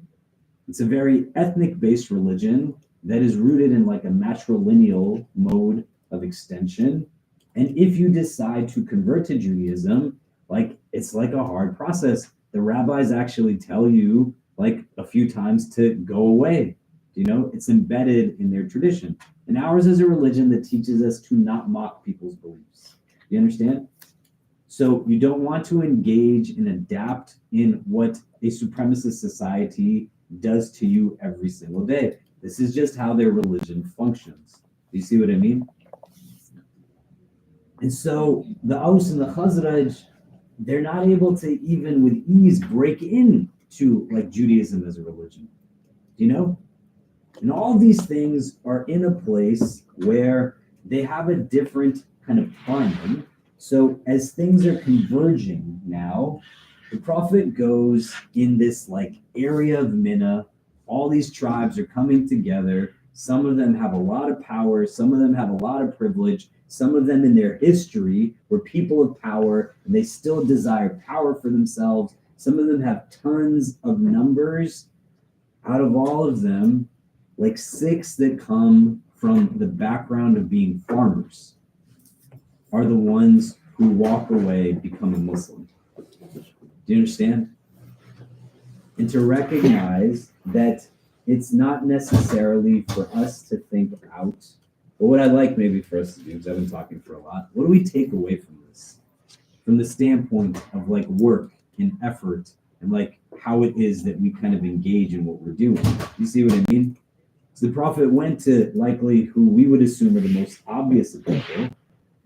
It's a very ethnic-based religion that is rooted in like a matrilineal mode of extension. And if you decide to convert to Judaism, like it's like a hard process. The rabbis actually tell you like a few times to go away. You know, it's embedded in their tradition. And ours is a religion that teaches us to not mock people's beliefs. You understand? So you don't want to engage and adapt in what a supremacist society does to you every single day. This is just how their religion functions. Do you see what I mean? And so the Aus and the Khazraj, they're not able to even with ease break into like Judaism as a religion. Do you know? And all these things are in a place where they have a different kind of timing. So as things are converging now, the Prophet goes in this like area of Mina. All these tribes are coming together. Some of them have a lot of power. Some of them have a lot of privilege. Some of them in their history were people of power and they still desire power for themselves. Some of them have tons of numbers. Out of all of them, like 6 that come from the background of being farmers are the ones who walk away becoming Muslim. Do you understand? And to recognize that it's not necessarily for us to think out, but what I'd like maybe for us to do, because I've been talking for a lot, what do we take away from this? From the standpoint of like work and effort and like how it is that we kind of engage in what we're doing. You see what I mean? So the Prophet went to likely who we would assume are the most obvious of people,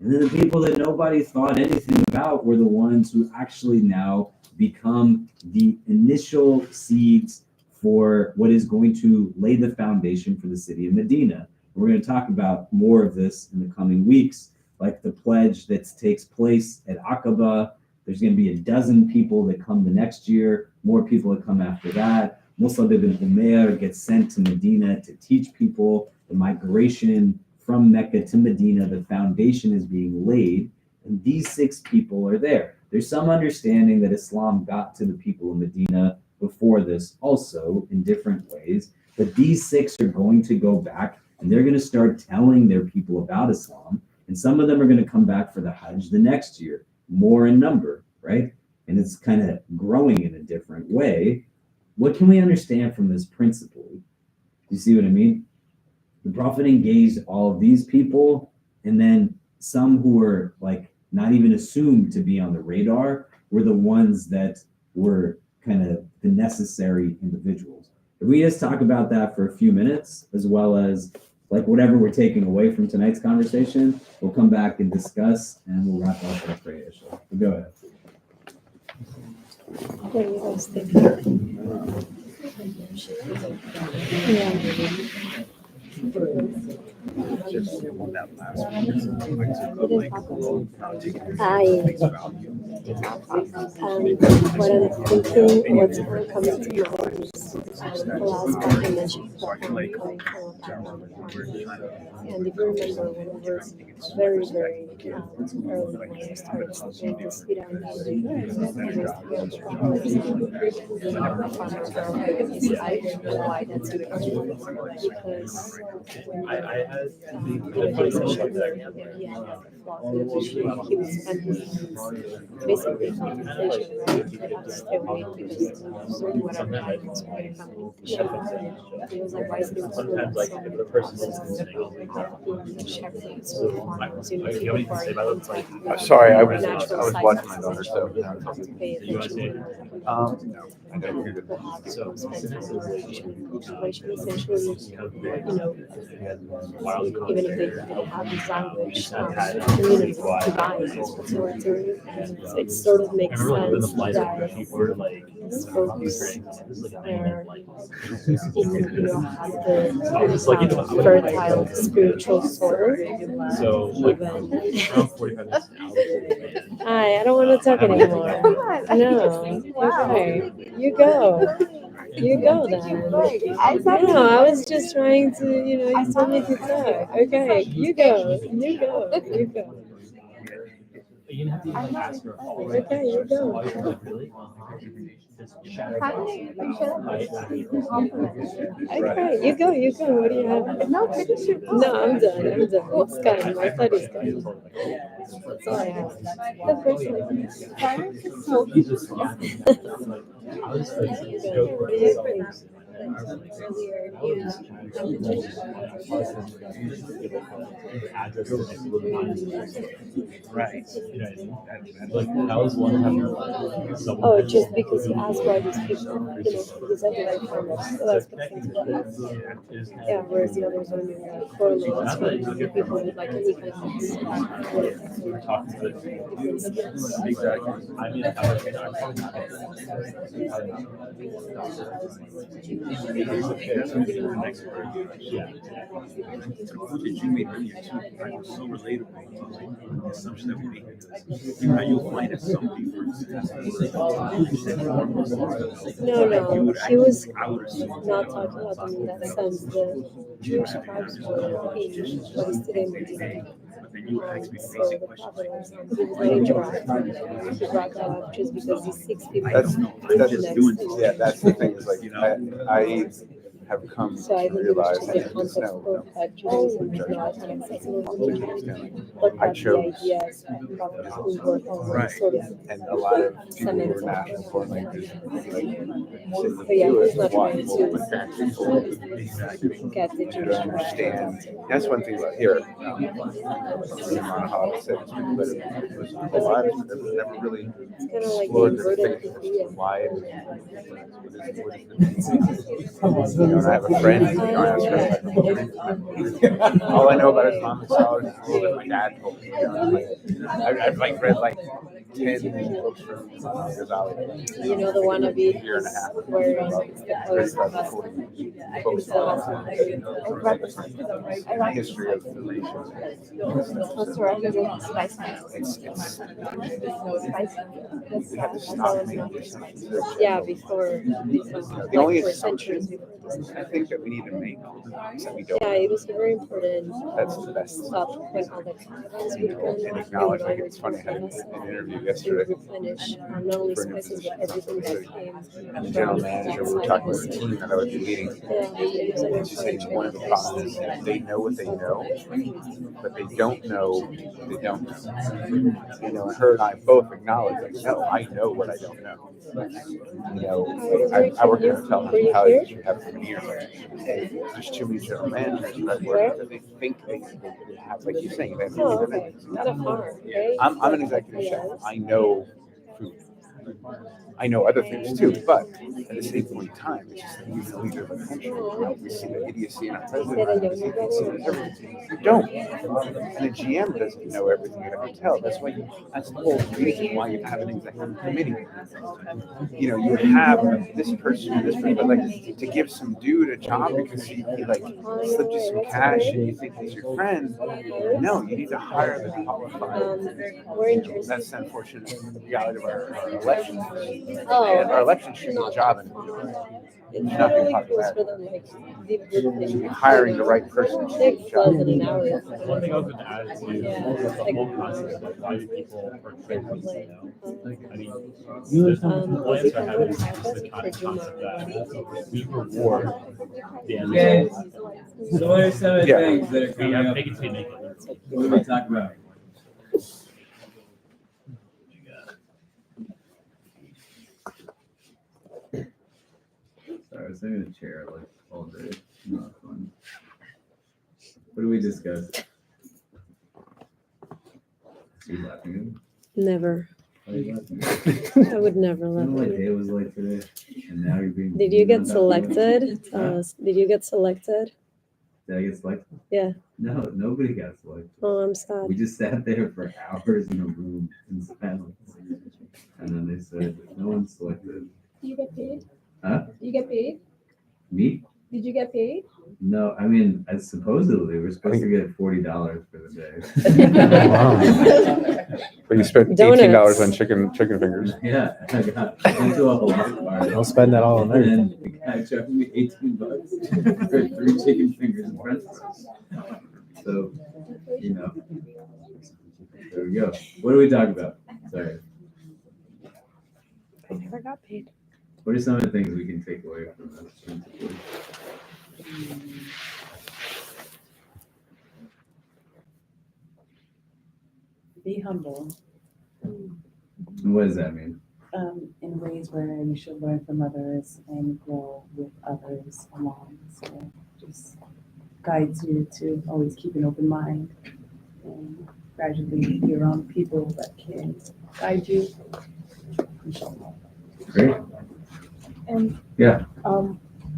and then the people that nobody thought anything about were the ones who actually now become the initial seeds for what is going to lay the foundation for the city of Medina. We're going to talk about more of this in the coming weeks, like the pledge that takes place at Aqaba. There's going to be 12 people that come the next year, more people that come after that. Mus'ab ibn Umair gets sent to Medina to teach people the migration from Mecca to Medina. The foundation is being laid, and these 6 people are there. There's some understanding that Islam got to the people of Medina before this also in different ways, but these 6 are going to go back and they're going to start telling their people about Islam, and some of them are going to come back for the Hajj the next year, more in number, right? And it's kind of growing in a different way. What can we understand from this principle? You see what I mean? The Prophet engaged all of these people, and then some who were like not even assumed to be on the radar were the ones that were kind of the necessary individuals. If we just talk about that for a few minutes, as well as like whatever we're taking away from tonight's conversation, we'll come back and discuss, and we'll wrap up and pray. So go ahead. What do you guys think? What I'm thinking, what's coming to mind is the last time I mentioned coming from a background of farming. And if you remember when it was very, very early when we started studying the Seerah and the farmer girl and his life, why that's important, because I had he was a shepherd and he had a flock which he would spend basically inflation, right? He had to stay away because whatever happens to my family, the shepherd. He was like, why is it sometimes like if the person is listening, shepherds or farmers, you know, like you know what you can say about it? Like, Sorry, I was natural watching my cycles daughter, so have to pay you want to say? I gotta read it. so spend time with inflation essentially, you know, even if they didn't have this language, community combined so it sort of makes sense that these folks you know, have the fertile spiritual soil. So like around 45 minutes now. Hi, I don't want to talk anymore. No, okay, you go. You go then. No, I was just trying to, you know, you told me to talk. Okay, you go. You go. You go. You have to like ask for a follow. Okay, you go. Really? Okay, you go. You go. What do you have? No, finish your book. No, I'm done. I'm done. It's done. My study's done. That's all I have. The first one. Right. Like that was one time. Oh, just because you asked why these people, you know, because everyone farmers, so that's what things would be. Yeah, whereas the others are doing correlates with people with like any kind of Exactly. I mean, That you made earlier too, right, was so relatable. The assumption that we make because you know you'll find that some people No, he was not talking about them in that sense. The Jewish tribes were in what is today Medina. So the Prophet was not interacting. He brought that up just because these 6 people That's next yeah, that's the thing. Is like have come So I to think it was realize just that the there's concept no of Judaism is not an accessible to me, but I that the chose ideas prophets who were already sort of and a lot of people who were cemented. national foreign language But yeah, he's not trying to get the to Jewish understand. That's one thing about here. Imam Khalid said it's been but it was a lot of never really It's kind of like the explored the inverted faith as to idea. why it is. What is the meaning? You know, and I have a friend, you know, I asked her, all I know about Islamic scholars is a little bit my dad told me. You know, like, I've like read like 10 books from Ghazali. You know the wannabe Year and a half. where it's the post Books on the history of the region. We have to stop making assumptions. Yeah, before The only for centuries assumption before. I think that we need to make is that we don't. Yeah, it was very important. That's the best. Thought when all the capitals would come, And acknowledge, like it's funny, I had an interview they yesterday would replenish not only for a new spices position. but everything that came. And the general manager, we were talking with the team that I would be leading. And she said one of the problems is they know what they know, but they don't know they don't know. You know, her and I both acknowledge, like, no, I know what I don't know. You know, I work in a hotel hospitality, you have for years. And there's too many general managers that they think they have, like you're saying, they have. Oh, okay. Not a farm, right? I'm an executive chef. I know food. I know other things too, but at the same point in time, it's just that we the leader of the country. You know, we see the idiocy in our president. We see everything. You don't. And a GM doesn't know everything at a hotel. That's the whole reason why you have an executive committee. You know, you have this person, but like to give some dude a job because he like slipped you some cash and you think he's your friend. No, you need to hire the qualified. That's the unfortunate reality of our election. Our election should be a job and It's not really close for them, like hiring the right person to do the job. One thing I was going to add to the whole concept of why do people portray things, you know? I mean, there's one answer I have is just the concept that we reward the end result. So what are some of the things that are We coming have up? make it to make it. What do we talk about? Sorry, I was sitting in a chair like all day. Not fun. What do we discuss? Are you laughing Never. at me? Why are you laughing? I would never You laugh know what at my you. day was like today? And now you're being. Did you get about selected? Huh? Did you get selected? Did I get selected? Yeah. No, nobody got selected. Oh, I'm sad. We just sat there for hours in a room in silence. And then they said, no one's selected. Do you get paid? Huh? Do you get paid? Me? Did you get paid? No, I mean, supposedly we're supposed to get $40 for the day. But you spent Donuts. $18 on chicken fingers. Yeah, I went to a Hawaii party. Don't spend that all on And everything. then the guy charged me $18 for 3 chicken fingers and french fries. So, you know, there we go. What do we talk about? Sorry. I never got paid. What are some of the things we can take away from this? Be humble And what does that mean? in ways where you should learn from others and grow with others along. So just guides you to always keep an open mind and gradually be around people that can guide you. Great. And Yeah.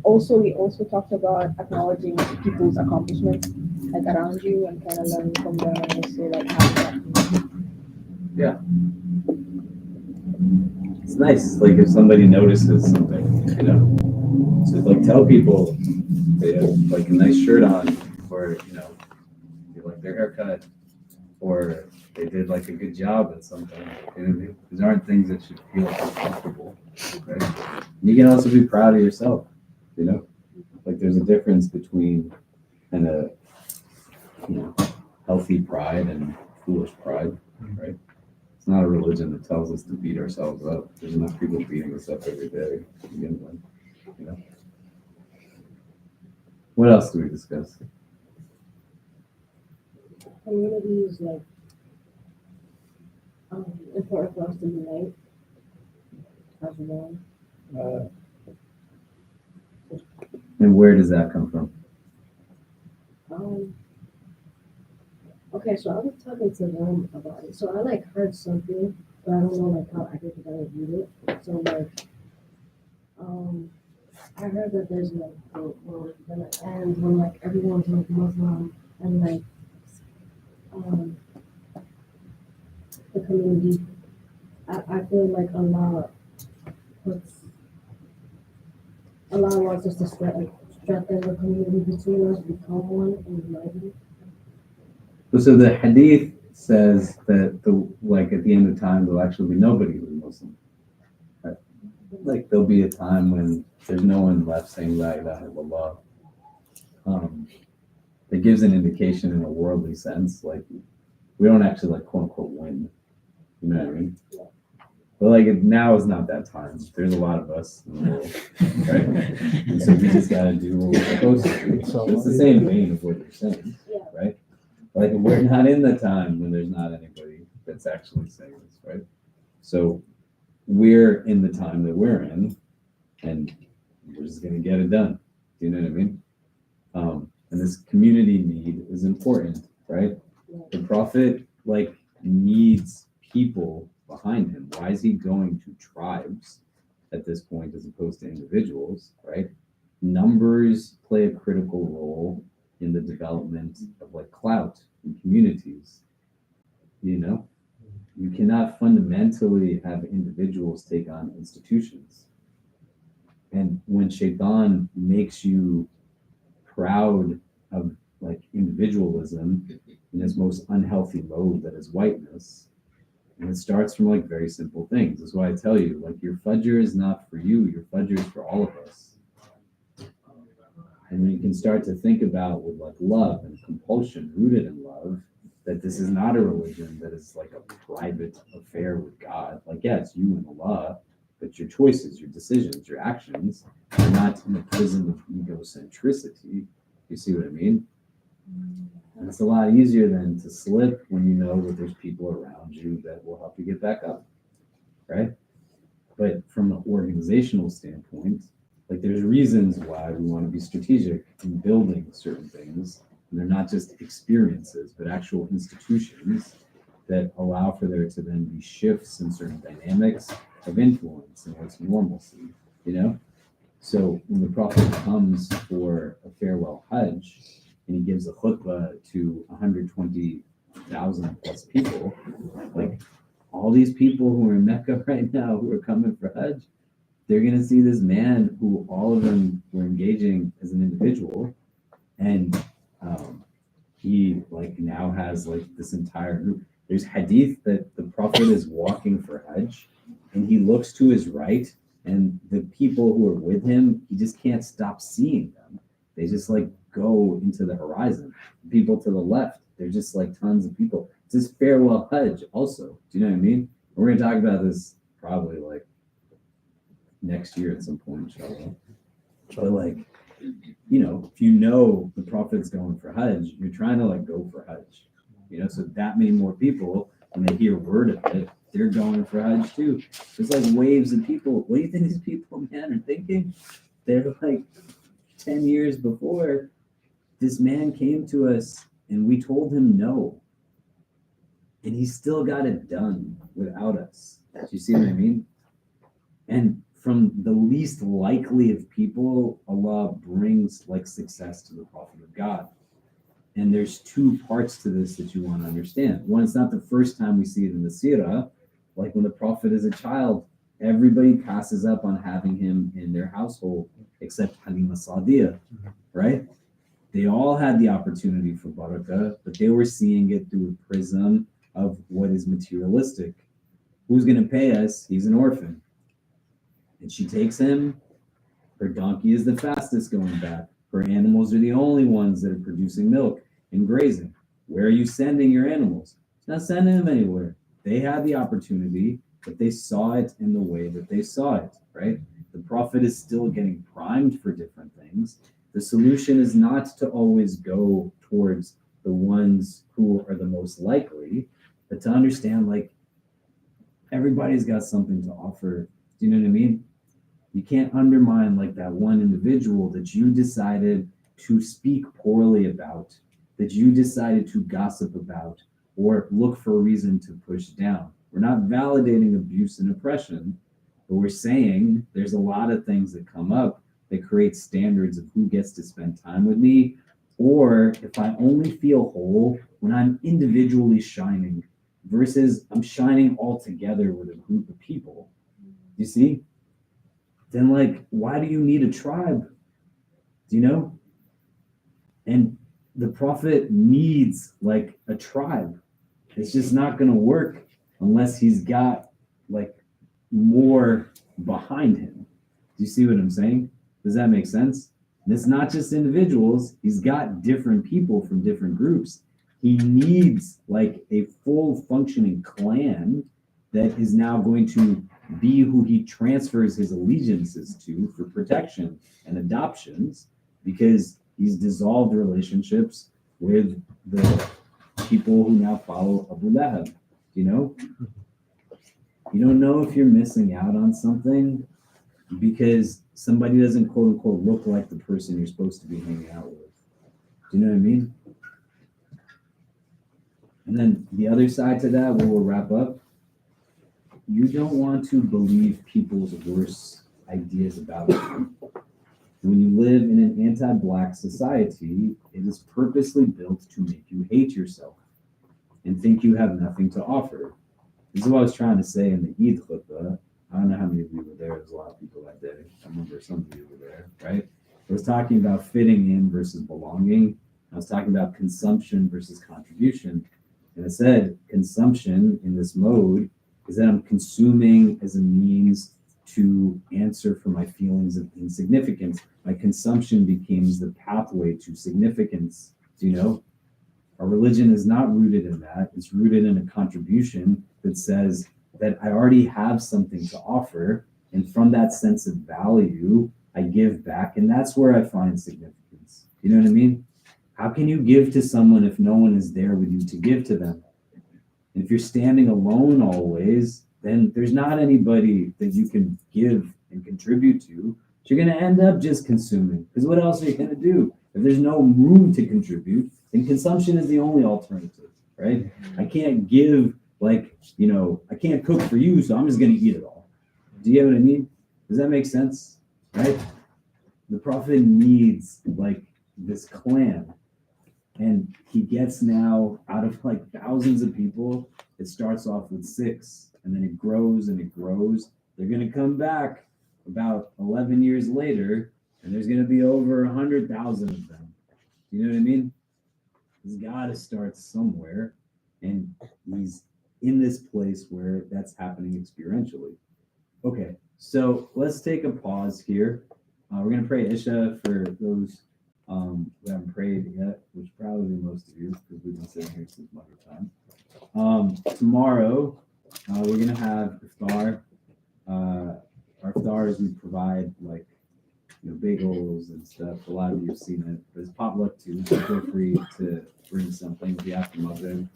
also we also talked about acknowledging people's accomplishments like around you and kind of learning from them and also like having that. Yeah. It's nice, like if somebody notices something, you know, so like tell people they have like a nice shirt on, or you know, they like their haircut, or they did like a good job at something. You know what I mean? These aren't things that should feel uncomfortable, right? And you can also be proud of yourself, you know, like there's a difference between kind of, you know, healthy pride and foolish pride, right? It's not a religion that tells us to beat ourselves up. There's enough people beating us up every day to begin with, you know. What else do we discuss? Communities like important for us to unite as one. And where does that come from? Okay, so I was talking to them about it. So I like heard something, but I don't know like how accurately I would read it. So like, I heard that there's like the world gonna end when like everyone's like Muslim and like the community. I feel like Allah wants us to strengthen the community between us, become one and united. So the hadith says that at the end of time there'll actually be nobody who's Muslim. Right? Like there'll be a time when there's no one left saying La ilaha illallah. That gives an indication in a worldly sense, like we don't actually like quote unquote win. You know what I mean? But like now is not that time. There's a lot of us in the world, right? And so we just gotta do what we're supposed to do. So it's the same vein of what you're saying, right? Like we're not in the time when there's not anybody that's actually saying this, right? So we're in the time that we're in, and we're just gonna get it done. Do you know what I mean? And this community need is important, right? The prophet needs people behind him. Why is he going to tribes at this point as opposed to individuals, right? Numbers play a critical role in the development of clout in communities. You cannot fundamentally have individuals take on institutions. And when Shaitan makes you proud of individualism in its most unhealthy mode, that is whiteness, and it starts from very simple things. That's why I tell you, your fajr is not for you, your fajr is for all of us. And when you can start to think about with love and compulsion rooted in love, that this is not a religion that is a private affair with God. Yeah, it's you and Allah, but your choices, your decisions, your actions are not in a prison of egocentricity. You see what I mean? And it's a lot easier than to slip when you know that there's people around you that will help you get back up, right? But from an organizational standpoint, there's reasons why we want to be strategic in building certain things. And they're not just experiences, but actual institutions that allow for there to then be shifts in certain dynamics of influence and what's normalcy, So when the Prophet comes for a farewell Hajj, and he gives a khutbah to 120,000 plus people, all these people who are in Mecca right now who are coming for Hajj, they're going to see this man who all of them were engaging as an individual, and he now has this entire group. There's hadith that the Prophet is walking for Hajj, and he looks to his right, and the people who are with him, he just can't stop seeing them. They just go into the horizon. People to the left, they're just tons of people. It's this farewell Hajj also. Do you know what I mean? We're going to talk about this probably next year at some point, inshallah. But if you know the Prophet's going for Hajj, you're trying to go for Hajj. So that many more people, when they hear word of it, they're going for Hajj too. There's waves of people. What do you think these people, man, are thinking? They're 10 years before, this man came to us and we told him no. And he still got it done without us. Do you see what I mean? And from the least likely of people, Allah brings success to the Prophet of God. And there's two parts to this that you want to understand. One, it's not the first time we see it in the Seerah. When the Prophet is a child, everybody passes up on having him in their household except Halima Sa'diyah, right? They all had the opportunity for barakah, but they were seeing it through a prism of what is materialistic. Who's going to pay us? He's an orphan. And she takes him. Her donkey is the fastest going back. Her animals are the only ones that are producing milk and grazing. Where are you sending your animals? It's not sending them anywhere. They had the opportunity, but they saw it in the way that they saw it, right? The Prophet is still getting primed for different things. At The solution is not to always go towards the ones who are the most likely, but to understand like everybody's got something to offer. Do you know what I mean? You can't undermine like that one individual that you decided to speak poorly about, that you decided to gossip about, or look for a reason to push down. We're not validating abuse and oppression, but we're saying there's a lot of things that come up that create standards of who gets to spend time with me, or if I only feel whole when I'm individually shining versus I'm shining all together with a group of people. You see? Then like, why do you need a tribe? Do you know? And the prophet needs like a tribe. It's just not going to work unless he's got like more behind him. Do you see what I'm saying? Does that make sense? And it's not just individuals. He's got different people from different groups. He needs like a full functioning clan that is now going to be who he transfers his allegiances to for protection and adoptions, because he's dissolved relationships with the people who now follow Abu Lahab. You know? You don't know if you're missing out on something because somebody doesn't quote unquote look like the person you're supposed to be hanging out with. Do you know what I mean? And then the other side to that, where we'll wrap up, you don't want to believe people's worst ideas about you. When you live in an anti-Black society, it is purposely built to make you hate yourself and think you have nothing to offer. This is what I was trying to say in the Eid khutbah. I don't know how many of you were there. There's a lot of people that day. I remember some of you were there, right? I was talking about fitting in versus belonging. I was talking about consumption versus contribution. And I said consumption in this mode is that I'm consuming as a means to answer for my feelings of insignificance. My consumption becomes the pathway to significance. Do you know? Our religion is not rooted in that. It's rooted in a contribution that says that I already have something to offer. And from that sense of value, I give back. And that's where I find significance. You know what I mean? How can you give to someone if no one is there with you to give to them? And if you're standing alone always, then there's not anybody that you can give and contribute to. So you're going to end up just consuming. Because what else are you going to do? If there's no room to contribute, then consumption is the only alternative, right? I can't give, like, you know, I can't cook for you, so I'm just going to eat it all. Do you get what I mean? Does that make sense? Right? The prophet needs, like, this clan. And he gets now, out of like thousands of people, it starts off with 6, and then it grows and it grows. They're going to come back about 11 years later, and there's going to be over 100,000 of them. You know what I mean? He's got to start somewhere, and he's in this place where that's happening experientially. Okay, so let's take a pause here. We're going to pray Isha for those who haven't prayed yet, which probably most of you, because we've been sitting here since Maghrib time. Tomorrow, we're going to have iftar. Our iftar is we provide like, you know, bagels and stuff. A lot of you have seen it. There's potluck too, so feel free to bring something if you have to Maghrib.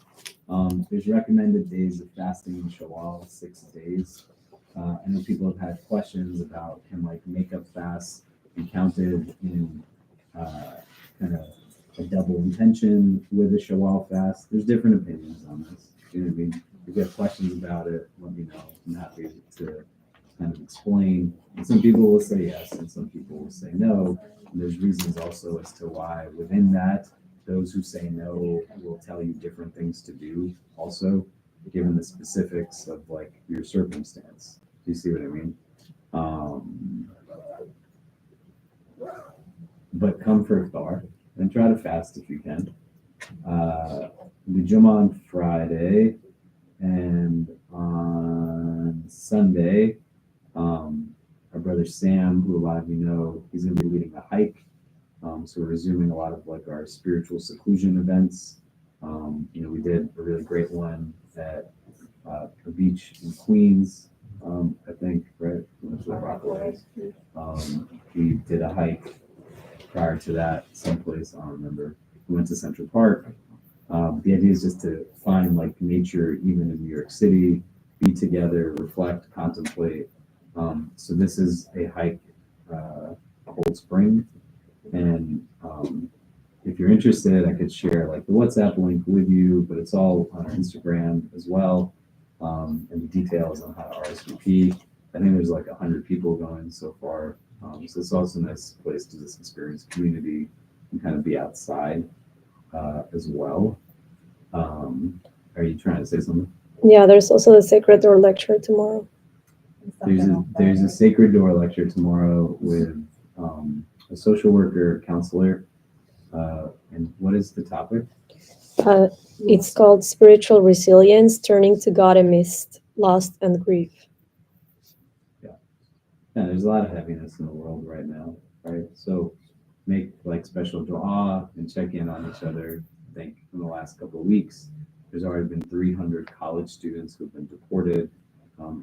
There's recommended days of fasting in Shawwal, 6 days. I know people have had questions about can like makeup fasts be counted in kind of a double intention with a Shawwal fast. There's different opinions on this. You know what I mean? If you have questions about it, let me know. I'm happy to kind of explain. And some people will say yes, and some people will say no. And there's reasons also as to why within that, those who say no will tell you different things to do also, given the specifics of like your circumstance. Do you see what I mean? But come for iftar and try to fast if you can. The Jummah on Friday, and on Sunday, our brother Sam, who a lot of you know, he's going to be leading a hike. So we're resuming a lot of like our spiritual seclusion events. You know, we did a really great one at a beach in Queens, I think, right? We did a hike prior to that, someplace, I don't remember. We went to Central Park. The idea is just to find like nature, even in New York City, be together, reflect, contemplate. So this is a hike, Cold Spring, and if you're interested, I could share like the WhatsApp link with you, but it's all on our Instagram as well, and the details on how to RSVP. I think there's like 100 people going so far, so it's also a nice place to just experience community and kind of be outside as well. Are you trying to say something? Yeah, there's also the Sacred Door lecture tomorrow. There's a Sacred Door lecture tomorrow with a social worker, counselor, and what is the topic? It's called Spiritual Resilience, Turning to God Amidst Loss and Grief. Yeah, there's a lot of heaviness in the world right now, right? So make like special dua and check in on each other. I think in the last couple of weeks, there's already been 300 college students who've been deported,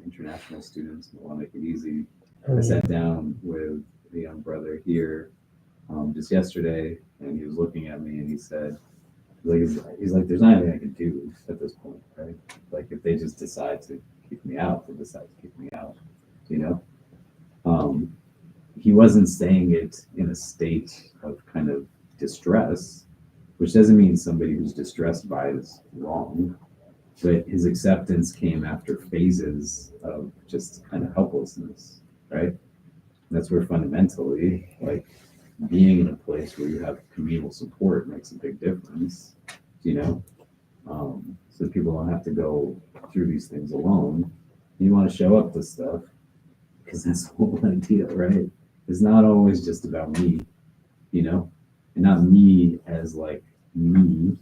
international students. I want to make it easy. I sat down with the young brother here just yesterday, and he was looking at me and he said, he's like, there's not anything I can do at this point, right? Like if they just decide to kick me out, they decide to kick me out, you know? He wasn't saying it in a state of kind of distress, which doesn't mean somebody who's distressed by it is wrong, but his acceptance came after phases of just kind of helplessness, right? That's where fundamentally, like being in a place where you have communal support makes a big difference, you know? So people don't have to go through these things alone. You want to show up to stuff because that's the whole idea, right? It's not always just about me, you know? And not me as like me,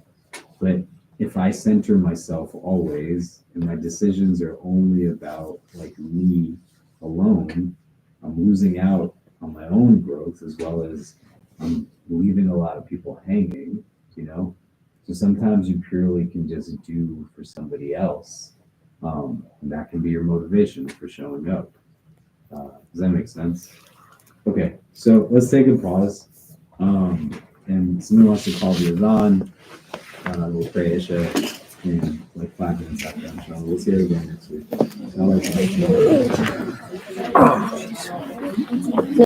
but if I center myself always and my decisions are only about like me alone, I'm losing out on my own growth as well as I'm leaving a lot of people hanging, you know? So sometimes you purely can just do for somebody else. And that can be your motivation for showing up. Does that make sense? Okay, so let's take a pause. And someone wants to call the Adhan. We'll pray Isha in like 5 minutes after. Inshallah. We'll see you again next week.